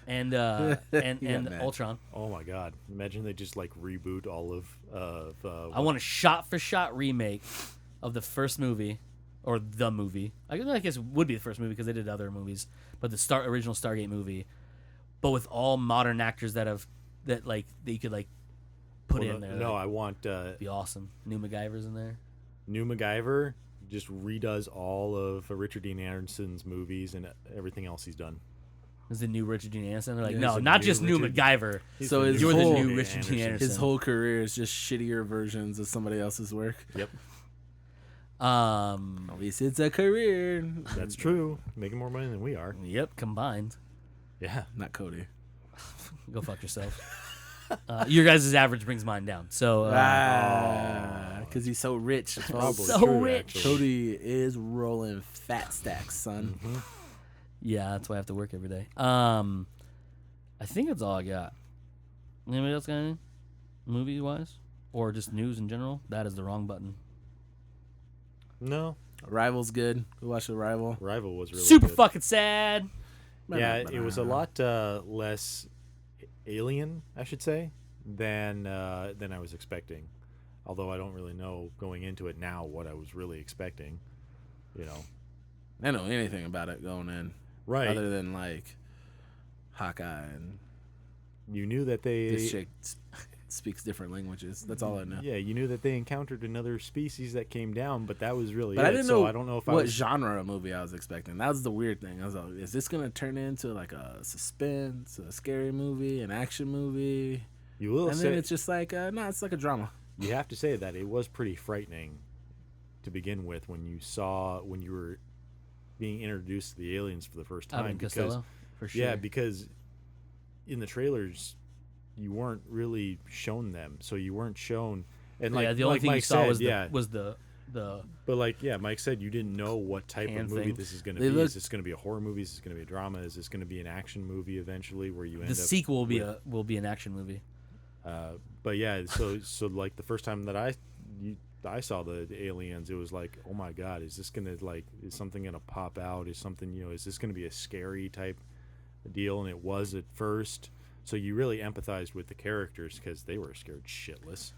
And He got mad. Ultron. Oh my god. Imagine they just like reboot all of I want a shot-for-shot remake of the first movie, or the movie. I guess it would be the first movie because they did other movies, but the original Stargate movie, but with all modern actors that you could like put in there. No, That'd I want be awesome. New MacGyver's in there. new MacGyver just redoes all of Richard Dean Anderson's movies and everything else he's done. Is the new Richard Dean Anderson? They're like, Yeah, no, he's a not new just new Richard- MacGyver. He's So the his You're the whole- new Richard Dean Anderson. His whole career is just shittier versions of somebody else's work. Yep, At least it's a career. that's true. Making more money than we are. Yep, combined. Yeah. Not Cody. Go fuck yourself. Your guys' average brings mine down. So Because he's so rich. Probably So true, rich. actually. Cody is rolling fat stacks, son. yeah, that's why I have to work every day. I think that's all I got. Anybody else got anything? Movie wise? Or just news in general? That is the wrong button. No, Rival's good. We watched Rival. Rival was really Super good. fucking sad. Yeah, it was a lot less alien, I should say, than I was expecting. Although I don't really know going into it now what I was really expecting. You know, I don't know anything about it going in. right? Other than like Hawkeye and You knew that this they chick speaks different languages. That's all I know. Yeah, you knew that they encountered another species that came down, but that was really But it. I didn't so know I don't know if what I was genre of movie I was expecting. That was the weird thing. I was like, is this going to turn into like a suspense, a scary movie, an action movie? You will and say then it's just like, no, it's like a drama. you have to say that it was pretty frightening to begin with when you were being introduced to the aliens for the first time. Abbott and Costello, for sure. Yeah, because in the trailers you weren't really shown them, so you weren't shown. And like, yeah, the only like thing Mike you saw said, was the But like, yeah, Mike said you didn't know what type hand of movie thing. this is going to They be. look- Is this going to be a horror movie? Is this going to be a drama? Is this going to be an action movie eventually, where you end the up? sequel with- will be an action movie. But yeah, so like the first time that I saw the aliens, it was like, oh my god, is this gonna is something gonna pop out? Is something is this gonna be a scary type deal? And it was at first. So you really empathized with the characters because they were scared shitless.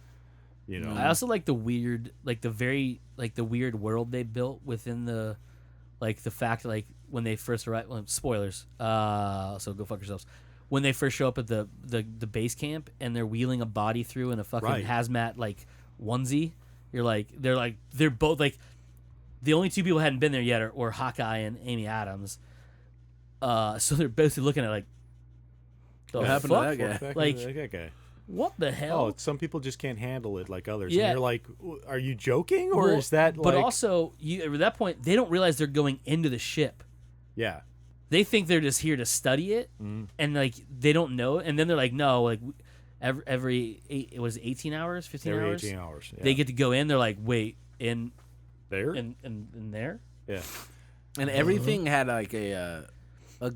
I also like the weird, the weird world they built within the fact when they first arrive. Well, spoilers. So go fuck yourselves. When they first show up at the base camp and they're wheeling a body through in a fucking Right. hazmat onesie, they're both the only two people who hadn't been there yet are Hawkeye and Amy Adams. So they're both looking at the What happened fuck? to that guy? That guy. What the hell? Oh, some people just can't handle it like others. Yeah. And you're like, are you joking, or is that But also, at that point, they don't realize they're going into the ship. yeah? They think they're just here to study it, and they don't know. And then they're like, no, every it was 18 hours, 15 Every hours. 18 hours. Yeah. They get to go in. They're like, wait, in there. there. Yeah. And everything had like a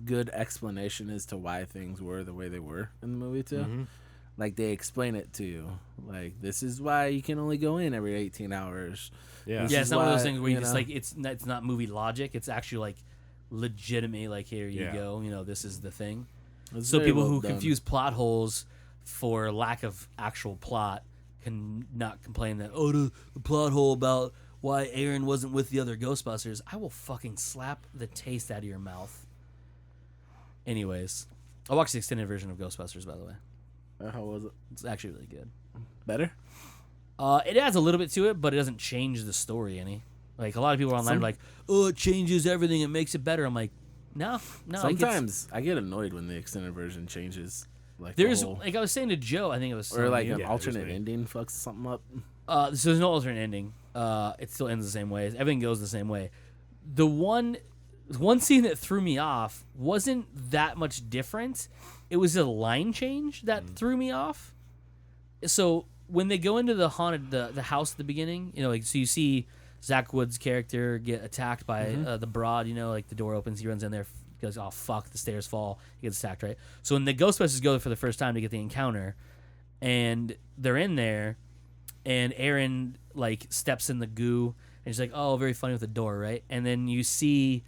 good explanation as to why things were the way they were in the movie too. Mm-hmm. Like they explain it to you. Like this is why you can only go in every 18 hours. Yeah. This Yeah, is it's not one of those why, things where you just know? it's not movie logic. It's actually legitimate. Here you Yeah. go. This is the thing. It's So very people well who done. confuse plot holes for lack of actual plot can not complain that the plot hole about why Aaron wasn't with the other Ghostbusters. I will fucking slap the taste out of your mouth. Anyways, I watched the extended version of Ghostbusters, by the way. How was it? It's actually really good. Better? It adds a little bit to it, but it doesn't change the story any. A lot of people online are like, "Oh, it changes everything. It makes it better." I'm like, no. Sometimes I get annoyed when the extended version changes. There's the whole, I was saying to Joe, I think it was or something an Yeah, alternate there's ending fucks something up. So there's no alternate ending. It still ends the same way. Everything goes the same way. The one scene that threw me off wasn't that much different. It was a line change that threw me off. So when they go into the haunted the house at the beginning, so you see Zach Wood's character get attacked by the broad. The door opens, he runs in there, goes, oh fuck, the stairs fall, he gets attacked, right? So when the Ghostbusters go for the first time to get the encounter, and they're in there, and Aaron steps in the goo, and she's like, oh, very funny with the door, right? And then you see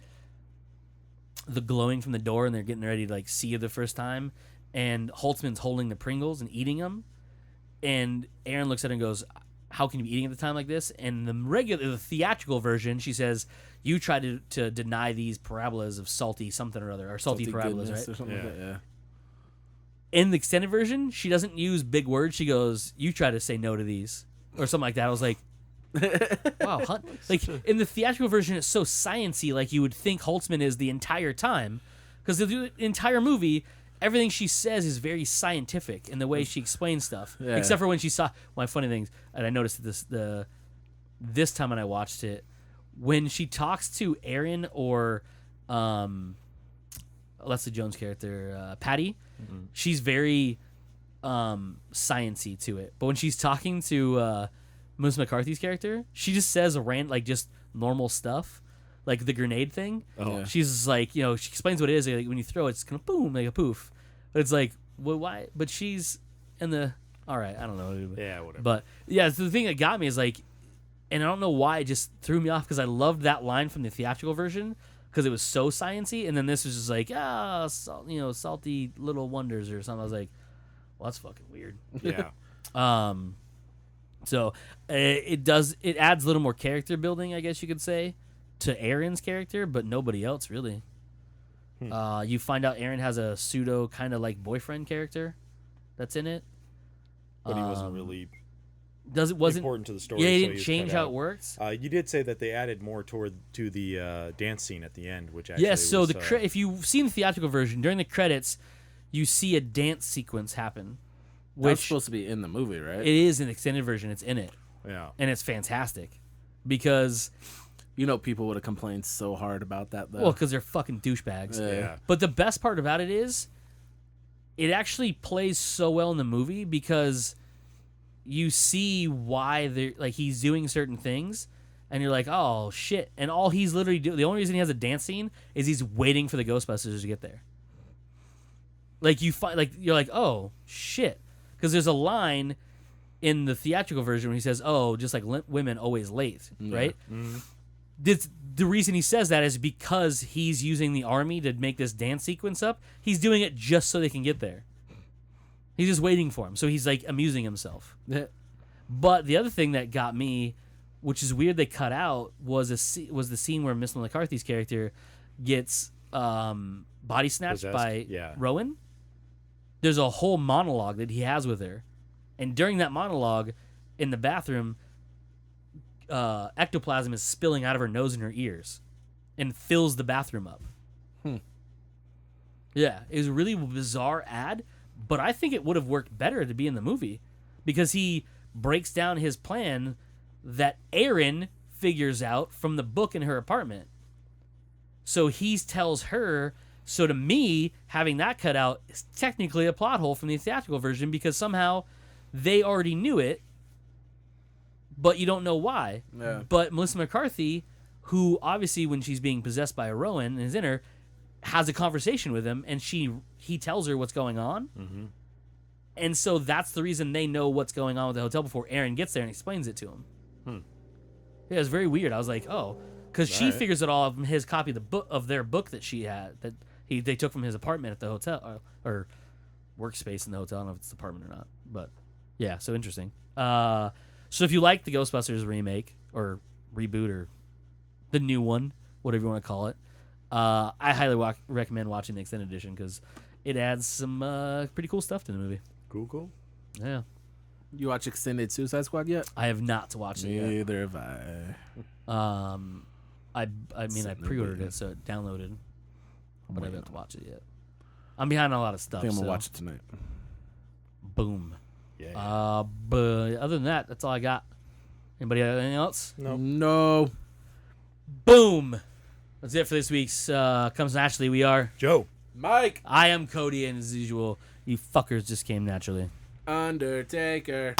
the glowing from the door, and they're getting ready to see it the first time, and Holtzman's holding the Pringles and eating them, and Aaron looks at her and goes, how can you be eating at the time like this? And the theatrical version, she says, you try to deny these parabolas of salty something or other, or salty parabolas, goodness right? Or something like that, yeah. In the extended version, she doesn't use big words. She goes, you try to say no to these, or something like that. I was like, wow. In the theatrical version, it's so sciencey, you would think Holtzman is the entire time, because the entire movie, everything she says is very scientific in the way she explains stuff. Yeah. Except for when she saw my funny things, and I noticed this time when I watched it, when she talks to Aaron or Leslie Jones' character Patty, she's very sciencey to it. But when she's talking to Melissa McCarthy's character, she just says just normal stuff. The grenade thing. Oh. Yeah. She's just she explains what it is. When you throw it, it's kind of boom, like a poof. But it's well, why? But she's in the, all right, I don't know. Yeah, whatever. But yeah, so the thing that got me is and I don't know why it just threw me off, because I loved that line from the theatrical version because it was so sciencey, and then this was just salty little wonders or something. I was like, well, that's fucking weird. Yeah. So it adds a little more character building, I guess you could say, to Aaron's character, but nobody else really. You find out Aaron has a pseudo kind of boyfriend character that's in it, But he wasn't really wasn't important to the story. Yeah, he so didn't was change cut how out. it works. You did say that they added more to the dance scene at the end, which actually Yes, so was, if you've seen the theatrical version, during the credits, you see a dance sequence happen. That's which supposed to be in the movie, right? it is an extended version. It's in it, Yeah. and it's fantastic because People would have complained so hard about that, though. well, because they're fucking douchebags. Yeah. But the best part about it is, it actually plays so well in the movie because you see why they're like he's doing certain things, and you're like, oh shit! And all he's literally doing, the only reason he has a dance scene is he's waiting for the Ghostbusters to get there. Like you're like, oh shit, because there's a line in the theatrical version where he says, oh, just like women always late, right? Mm-hmm. The reason he says that is because he's using the army to make this dance sequence up. He's doing it just so they can get there. He's just waiting for him. So he's like amusing himself. But the other thing that got me, which is weird they cut out, was the scene where Miss McCarthy's character gets body snatched by Rowan. There's a whole monologue that he has with her. And during that monologue in the bathroom, ectoplasm is spilling out of her nose and her ears and fills the bathroom up. Yeah, it was a really bizarre ad, but I think it would have worked better to be in the movie because he breaks down his plan that Erin figures out from the book in her apartment. So he tells her, so to me, having that cut out is technically a plot hole from the theatrical version because somehow they already knew it, but you don't know why. Yeah. But Melissa McCarthy, who obviously when she's being possessed by a Rowan and is in her, has a conversation with him, and he tells her what's going on. Mm-hmm. And so that's the reason they know what's going on with the hotel before Erin gets there and explains it to him. Yeah, it's very weird. I was like, oh, because she figures it all from his copy of their book that she had that they took from his apartment at the hotel or workspace in the hotel. I don't know if it's the apartment or not, but yeah, so interesting. So if you like the Ghostbusters remake or reboot or the new one, whatever you want to call it, I highly recommend watching the extended edition because it adds some pretty cool stuff to the movie. Cool. Yeah. You watch Extended Suicide Squad yet? I have not watched it yet. Neither have I. I mean, I pre-ordered it, so it downloaded, but I haven't to watch it yet. I'm behind on a lot of stuff. I think I'm gonna watch it tonight. Boom. Yeah. But other than that, that's all I got. Anybody have anything else? No. Boom. That's it for this week's Comes Naturally. We are Joe. Mike. I am Cody, and as usual, you fuckers just came naturally. Undertaker.